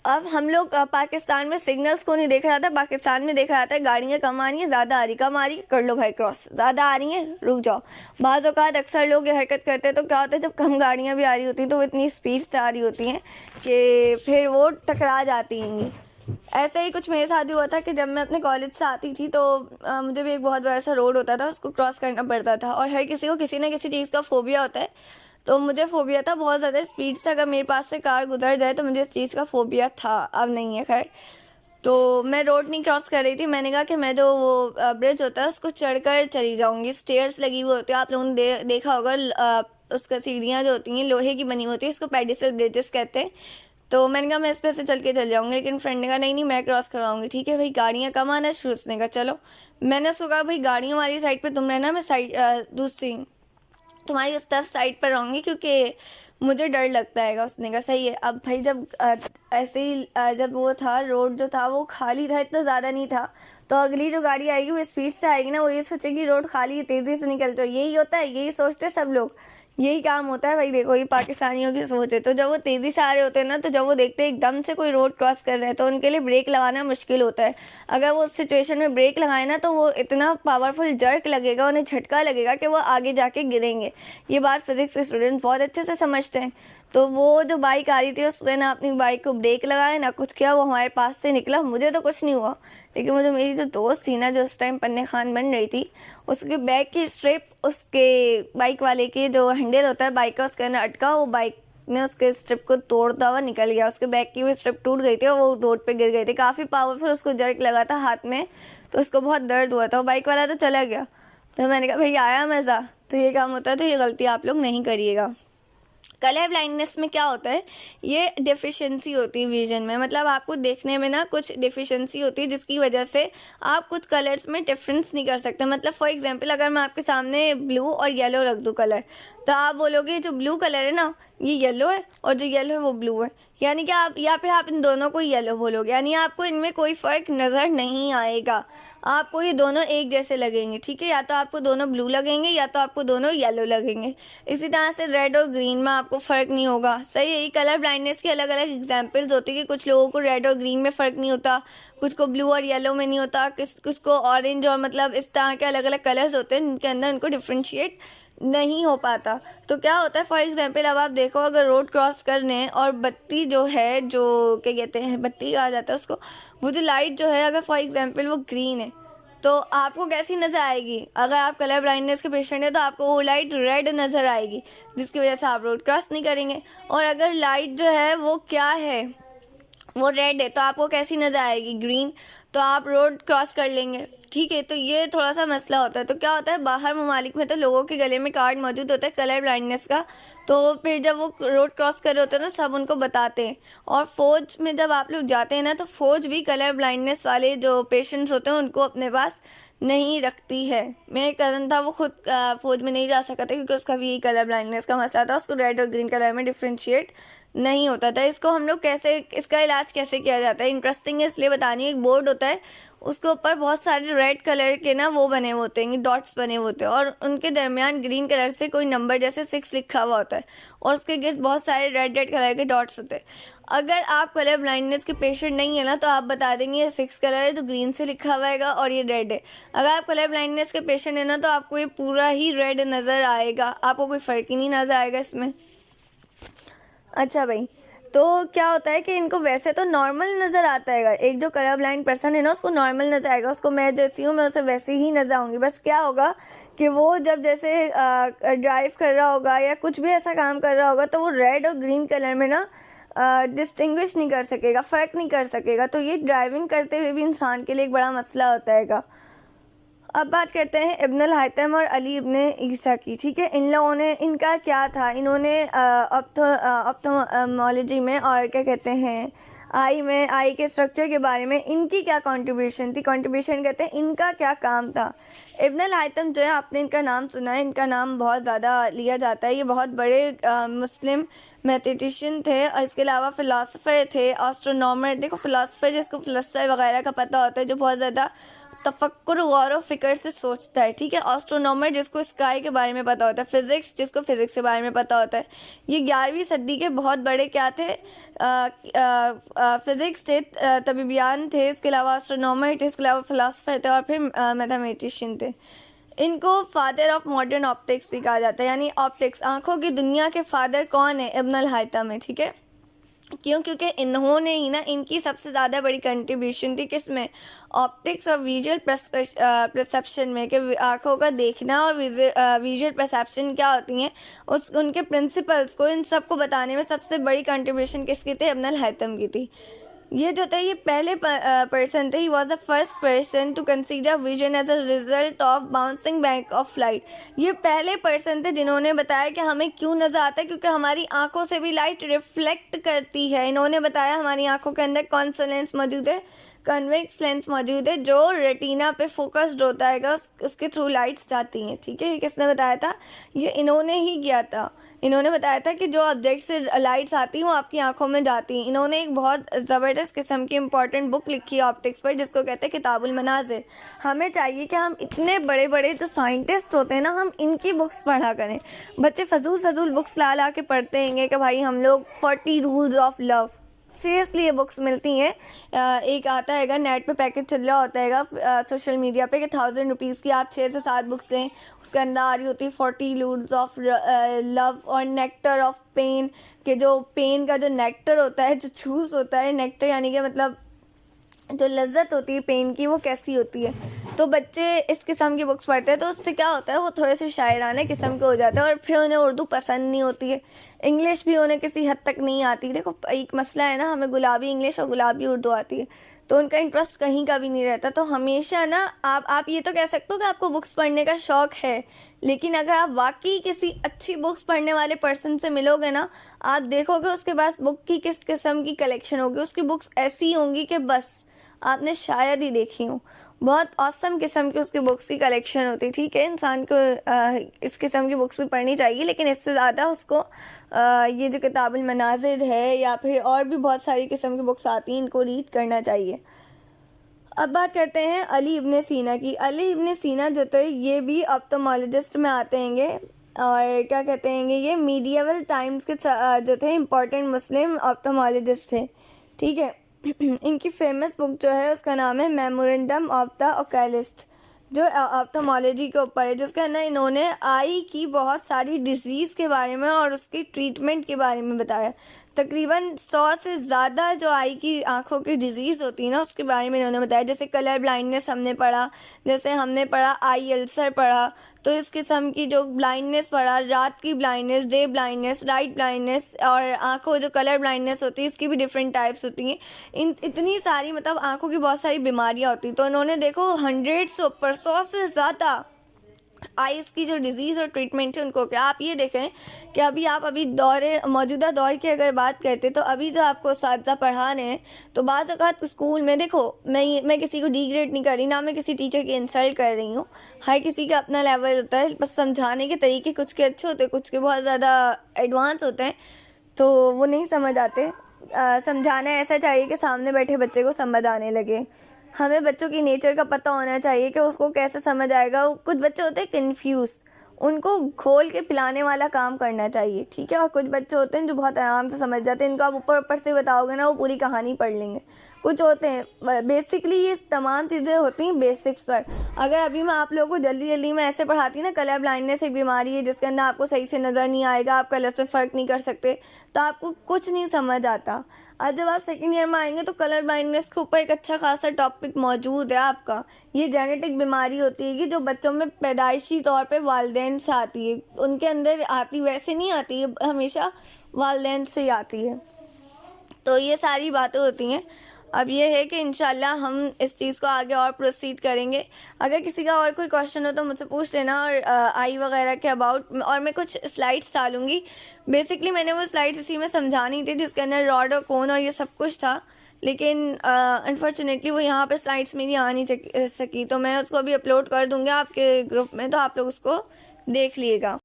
अब हम लोग पाकिस्तान में सिग्नल्स को नहीं देखा जाता, पाकिस्तान में देखा जाता है गाड़ियाँ कम आ रही हैं, ज़्यादा आ रही, कम आ रही है कर लो भाई क्रॉस, ज़्यादा आ रही हैं रुक जाओ। बाज़ औक़ात अक्सर लोग ये हरकत करते हैं तो क्या होता है जब कम गाड़ियाँ भी आ रही होती हैं तो वो इतनी स्पीड से आ रही होती हैं कि फिर वो टकरा जाती हैं। ऐसे ही कुछ मेरे साथ भी हुआ था कि जब मैं अपने कॉलेज से आती थी तो मुझे भी एक बहुत बड़ा सा रोड होता था, उसको क्रॉस करना पड़ता था। और हर किसी को किसी न किसी चीज़ का फोबिया होता है, तो मुझे फोबिया था बहुत ज़्यादा स्पीड से अगर मेरे पास से कार गुजर जाए, तो मुझे इस चीज़ का फोबिया था, अब नहीं है खैर। तो मैं रोड नहीं क्रॉस कर रही थी, मैंने कहा कि मैं जो वो ब्रिज होता है उसको चढ़कर चली जाऊँगी। स्टेयर्स लगी हुई होती है, आप लोगों ने देखा होगा, उसका सीढ़ियाँ जो होती हैं लोहे की बनी होती है, इसको पेडिसल ब्रिजेस कहते हैं। तो मैंने कहा मैं इस पे से चल के चल जाऊँगी, लेकिन फ्रेंड ने कहा नहीं नहीं मैं क्रॉस करवाऊँगी, ठीक है भाई गाड़ियाँ कम आना शुरू, उसने कहा चलो। मैंने उसको कहा भाई गाड़ियों वाली साइड पे तुम रहना, मैं साइड दूसरी तुम्हारी उस तरफ साइड पर रहूँगी क्योंकि मुझे डर लगता है। उसने कहा सही है। अब भाई जब ऐसे ही जब वो था रोड जो था वो खाली था, इतना ज़्यादा नहीं था, तो अगली जो गाड़ी आएगी वो स्पीड से आएगी ना, वो ये सोचेगी रोड खाली है तेज़ी से निकलते हो, यही होता है, यही सोचते सब लोग, यही काम होता है भाई। देखो ये पाकिस्तानियों की सोच है। तो जब वो तेज़ी से आ रहे होते हैं ना, तो जब वो देखते हैं एकदम से कोई रोड क्रॉस कर रहा है तो उनके लिए ब्रेक लगाना मुश्किल होता है। अगर वो उस सिचुएशन में ब्रेक लगाए ना तो वो इतना पावरफुल जर्क लगेगा, उन्हें झटका लगेगा कि वो आगे जाके गिरेंगे। ये बात फिज़िक्स के स्टूडेंट बहुत अच्छे से समझते हैं। तो वो जो बाइक आ रही थी उसने ना अपनी बाइक को ब्रेक लगाया ना कुछ किया, वो हमारे पास से निकला। मुझे तो कुछ नहीं हुआ, लेकिन मुझे मेरी जो दोस्त थी ना जो उस टाइम पन्ने खान बन रही थी, उसके बैग की स्ट्रिप उसके बाइक वाले के जो हैंडल होता है बाइक का उसके अंदर अटका, वो बाइक ने उसके स्ट्रिप को तोड़ता हुआ निकल गया। उसके बैग की भी स्ट्रिप टूट गई थी और वो रोड पे गिर गई थी। काफ़ी पावरफुल उसको जर्क लगा था हाथ में, तो उसको बहुत दर्द हुआ था। वो बाइक वाला तो चला गया। तो मैंने कहा भाई आया मज़ा। तो ये काम होता है, तो ये गलती आप लोग नहीं करिएगा। कलर ब्लाइंडनेस में क्या होता है, ये डिफिशिएंसी होती है विजन में, मतलब आपको देखने में ना कुछ डिफिशिएंसी होती है जिसकी वजह से आप कुछ कलर्स में डिफरेंस नहीं कर सकते। मतलब फॉर एग्जांपल अगर मैं आपके सामने ब्लू और येलो रख दूँ कलर, तो आप बोलोगे जो ब्लू कलर है ना ये येलो है और जो येलो है वो ब्लू है, यानी कि आप या फिर आप इन दोनों को येलो बोलोगे, यानी आपको इनमें कोई फ़र्क नज़र नहीं आएगा, आपको ये दोनों एक जैसे लगेंगे, ठीक है। या तो आपको दोनों ब्लू लगेंगे या तो आपको दोनों येलो लगेंगे। इसी तरह से रेड और ग्रीन में आपको फ़र्क नहीं होगा, सही है। कलर ब्लाइंडनेस की अलग अलग एग्जांपल्स होती है कि कुछ लोगों को रेड और ग्रीन में फ़र्क नहीं होता, कुछ को ब्लू और येलो में नहीं होता, कुछ को ऑरेंज और मतलब इस तरह के अलग अलग कलर्स होते हैं जिनके अंदर उनको डिफ्रेंशिएट नहीं हो पाता। तो क्या होता है फॉर एग्जांपल अब आप देखो अगर रोड क्रॉस करने और बत्ती जो है, जो क्या कहते हैं बत्ती कहा जाता है उसको, वो जो लाइट जो है अगर फॉर एग्जांपल वो ग्रीन है तो आपको कैसी नज़र आएगी? अगर आप कलर ब्लाइंडनेस के पेशेंट हैं तो आपको वो लाइट रेड नज़र आएगी, जिसकी वजह से आप रोड क्रॉस नहीं करेंगे। और अगर लाइट जो है वो क्या है, वो रेड है, तो आपको कैसी नज़र आएगी? ग्रीन, तो आप रोड क्रॉस कर लेंगे, ठीक है। तो ये थोड़ा सा मसला होता है। तो क्या होता है बाहर ममालिक में तो लोगों के गले में कार्ड मौजूद होता है कलर ब्लाइंडनेस का, तो फिर जब वो रोड क्रॉस कर रहे होते हैं ना सब उनको बताते हैं। और फ़ौज में जब आप लोग जाते हैं ना तो फ़ौज भी कलर ब्लाइंडनेस वाले जो पेशेंट्स होते हैं उनको अपने पास नहीं रखती है। मेरा कज़न था वो खुद फ़ौज में नहीं जा सका था क्योंकि उसका भी यही कलर ब्लाइंडनेस का मसला था, उसको रेड और ग्रीन कलर में डिफ्रेंशिएट नहीं होता था। इसको हम लोग कैसे, इसका इलाज कैसे किया जाता है, इंटरेस्टिंग है इसलिए बतानी है। एक बोर्ड होता है उसके ऊपर बहुत सारे रेड कलर के ना वो बने होते हैं, डॉट्स बने होते हैं, और उनके दरमियान ग्रीन कलर से कोई नंबर जैसे 6 लिखा हुआ होता है और उसके गिर्द बहुत सारे रेड रेड कलर के डॉट्स होते हैं। अगर आप कलर ब्लाइंडनेस के पेशेंट नहीं है ना तो आप बता देंगे ये 6 कलर है जो ग्रीन से लिखा हुआ है और ये रेड है। अगर आप कलर ब्लाइंडनेस के पेशेंट है ना तो आपको ये पूरा ही रेड नज़र आएगा, आपको कोई फ़र्क ही नहीं नज़र आएगा इसमें। अच्छा भाई, तो क्या होता है कि इनको वैसे तो नॉर्मल नज़र आता है, एक जो कलर ब्लाइंड पर्सन है ना उसको नॉर्मल नज़र आएगा, उसको मैं जैसी हूँ मैं उसे वैसे ही नज़र आऊँगी। बस क्या होगा कि वो जब जैसे ड्राइव कर रहा होगा या कुछ भी ऐसा काम कर रहा होगा तो वो रेड और ग्रीन कलर में ना डिस्टिंग्विश नहीं कर सकेगा, फ़र्क नहीं कर सकेगा। तो ये ड्राइविंग करते हुए भी इंसान के लिए एक बड़ा मसला होता है। अब बात करते हैं इब्न अल हैतम और अली इब्न ईसा की, ठीक है। इन लोगों ने, इनका क्या था, इन्होंने ऑप्थेल्मोलॉजी में और क्या कहते हैं आई के स्ट्रक्चर के बारे में इनकी क्या कंट्रीब्यूशन थी, कंट्रीब्यूशन कहते हैं इनका क्या काम था। इब्न अल हैथम जो है, आपने इनका नाम सुना है, इनका नाम बहुत ज़्यादा लिया जाता है। ये बहुत बड़े मुस्लिम मैथमेटिशियन थे और इसके अलावा फ़िलासफ़र थे, एस्ट्रोनॉमर। देखो फ़िलासफ़र जिसको फ़िलसफ़े वगैरह का पता होता है, जो बहुत ज़्यादा तफक्कुर गौर व फ़िक्र से सोचता है, ठीक है। एस्ट्रोनॉमर जिसको स्काई के बारे में पता होता है, फ़िज़िक्स जिसको फ़िज़िक्स के बारे में पता होता है। ये 11वीं सदी के बहुत बड़े क्या थे, फ़िज़िक्स थे, तबीबियान थे, इसके अलावा एस्ट्रोनॉमर थे, इसके अलावा फ़िलासफ़र थे और फिर मैथमेटिशियन थे। इनको फादर ऑफ मॉडर्न ऑप्टिक्स भी कहा जाता है, यानी ऑप्टिक्स, आँखों की दुनिया के फादर कौन है? इब्न अल हैथम है, ठीक है। क्यों? क्योंकि इन्होंने ही ना, इनकी सबसे ज़्यादा बड़ी कंट्रीब्यूशन थी किस में? ऑप्टिक्स और विजुअल परसेप्शन में, कि आँखों का देखना और विजुअल परसेप्शन क्या होती हैं, उनके प्रिंसिपल्स को, इन सब को बताने में सबसे बड़ी कंट्रीब्यूशन किसकी थी? इब्न अल हैथम की थी। ये जो थे, ये पहले पर्सन थे, he was the first person to consider vision as a result of bouncing back of light. ये पहले पर्सन थे जिन्होंने बताया कि हमें क्यों नज़र आता है, क्योंकि हमारी आंखों से भी लाइट रिफ्लेक्ट करती है। इन्होंने बताया हमारी आंखों के अंदर कौन सा लेंस मौजूद है? कन्वेक्स लेंस मौजूद है, जो रेटिना पे फोकस्ड होता है, उसके थ्रू लाइट्स जाती हैं, ठीक है। ये किसने बताया था? ये इन्होंने ही किया था। इन्होंने बताया था कि जो ऑब्जेक्ट से लाइट्स आती हैं वो आपकी आंखों में जाती हैं। इन्होंने एक बहुत ज़बरदस्त किस्म की इंपॉर्टेंट बुक लिखी है ऑप्टिक्स पर, जिसको कहते हैं किताबुल मनाज़िर। हमें चाहिए कि हम इतने बड़े बड़े जो साइंटिस्ट होते हैं ना, हम इनकी बुक्स पढ़ा करें। बच्चे फजूल बुक्स ला के पढ़ते हैं कि भाई हम लोग 40 रूल्स ऑफ लव, सीरियसली ये बुक्स मिलती हैं। एक आता हैगा नेट पे पैकेज चल रहा होता हैगा सोशल मीडिया पे कि 1000 रुपीज़ की आप 6 से 7 बुक्स लें, उसके अंदर आ रही होती है 40 रूल्स ऑफ लव और नेक्टर ऑफ पेन, कि जो पेन का जो नेक्टर होता है, जो जूस होता है, नेक्टर यानी कि मतलब जो लज्जत होती है पेन की, वो कैसी होती है। तो बच्चे इस किस्म की बुक्स पढ़ते हैं, तो उससे क्या होता है, वो थोड़े से शायराना किस्म के हो जाते हैं और फिर उन्हें उर्दू पसंद नहीं होती है, इंग्लिश भी उन्हें किसी हद तक नहीं आती। देखो एक मसला है ना, हमें गुलाबी इंग्लिश और गुलाबी उर्दू आती है, तो उनका इंटरेस्ट कहीं का भी नहीं रहता। तो हमेशा ना आप ये तो कह सकते हो कि आपको बुक्स पढ़ने का शौक़ है, लेकिन अगर आप वाकई किसी अच्छी बुक्स पढ़ने वाले पर्सन से मिलोगे ना, आप देखोगे उसके पास बुक की किस किस्म की कलेक्शन होगी। उसकी बुक्स ऐसी होंगी कि बस आपने शायद ही देखी हो। बहुत औसम किस्म की उसकी बुक्स की कलेक्शन होती है, ठीक है। इंसान को इस किस्म की बुक्स भी पढ़नी चाहिए, लेकिन इससे ज़्यादा उसको ये जो किताबुल मनाज़िर है या फिर और भी बहुत सारी किस्म की बुक्स आती हैं, इनको रीड करना चाहिए। अब बात करते हैं अली इब्न सीना की। अली इब्न सीना जो थे, ये भी ऑप्थेल्मोलॉजिस्ट में आते हैंगे और क्या कहते हैं, ये मीडिएवल टाइम्स के जो थे इम्पोर्टेंट मुस्लिम ऑप्थेल्मोलॉजिस्ट थे, ठीक है। इनकी फेमस बुक जो है उसका नाम है मेमोरेंडम ऑफ द ओकलिस्ट, जो ऑप्थेल्मोलॉजी के ऊपर है, जिसके अंदर इन्होंने आई की बहुत सारी डिजीज़ के बारे में और उसकी ट्रीटमेंट के बारे में बताया। तकरीबन 100 से ज़्यादा जो आई की आँखों की डिज़ीज़ होती है ना, उसके बारे में इन्होंने बताया। जैसे कलर ब्लाइंडनेस हमने पढ़ा, जैसे हमने पढ़ा आई अल्सर पढ़ा, तो इस किस्म की जो ब्लाइंडनेस पढ़ा, रात की blindness, day blindness, night blindness, और आँखों जो कलर ब्लाइंडनेस होती है इसकी भी डिफरेंट टाइप्स होती हैं। इतनी सारी मतलब आँखों की बहुत सारी बीमारियाँ होती हैं। तो इन्होंने देखो 100 से ज़्यादा आइज़ की जो डिज़ीज़ और ट्रीटमेंट है उनको क्या। आप ये देखें कि अभी मौजूदा दौर की अगर बात करते, तो अभी जो आपको उस्ताद पढ़ा रहे हैं, तो बाज़ औक़ात स्कूल में देखो, मैं किसी को डिग्रेड नहीं कर रही, ना मैं किसी टीचर की इंसल्ट कर रही हूँ। हर किसी का अपना लेवल होता है, बस समझाने के तरीके कुछ के अच्छे होते हैं, कुछ के बहुत ज़्यादा एडवांस होते हैं, तो वो नहीं समझ आते। समझाना ऐसा चाहिए कि सामने बैठे बच्चे को समझ आने लगे। हमें बच्चों की नेचर का पता होना चाहिए कि उसको कैसे समझ आएगा। कुछ बच्चे होते हैं कन्फ्यूज़, उनको खोल के पिलाने वाला काम करना चाहिए, ठीक है। और कुछ बच्चे होते हैं जो बहुत आराम से समझ जाते हैं, इनको आप ऊपर से बताओगे ना, वो पूरी कहानी पढ़ लेंगे। कुछ होते हैं बेसिकली, ये तमाम चीज़ें होती हैं बेसिक्स पर। अगर अभी मैं आप लोगों को जल्दी में ऐसे पढ़ाती ना, कलर ब्लाइंडनेस एक बीमारी है जिसके अंदर आपको सही से नज़र नहीं आएगा, आप कलर से फ़र्क नहीं कर सकते, तो आपको कुछ नहीं समझ आता। आज जब आप सेकेंड ईयर में आएंगे तो कलर ब्लाइंडनेस के ऊपर एक अच्छा खासा टॉपिक मौजूद है आपका। ये जेनेटिक बीमारी होती है कि जो बच्चों में पैदाइशी तौर पे वालिदैन से आती है, उनके अंदर आती, वैसे नहीं आती है, हमेशा वालिदैन से ही आती है। तो ये सारी बातें होती हैं। अब ये है कि इंशाल्लाह हम इस चीज़ को आगे और प्रोसीड करेंगे। अगर किसी का और कोई क्वेश्चन हो तो मुझसे पूछ लेना, और आई वगैरह के अबाउट, और मैं कुछ स्लाइड्स डालूँगी। बेसिकली मैंने वो स्लाइड्स इसी में समझानी थी जिसके अंदर रॉड और कोन और ये सब कुछ था, लेकिन अनफॉर्चुनेटली वो यहाँ पर स्लाइड्स मेरी आ नहीं सकी, तो मैं उसको अभी अपलोड कर दूँगी आपके ग्रुप में, तो आप लोग उसको देख लीजिएगा।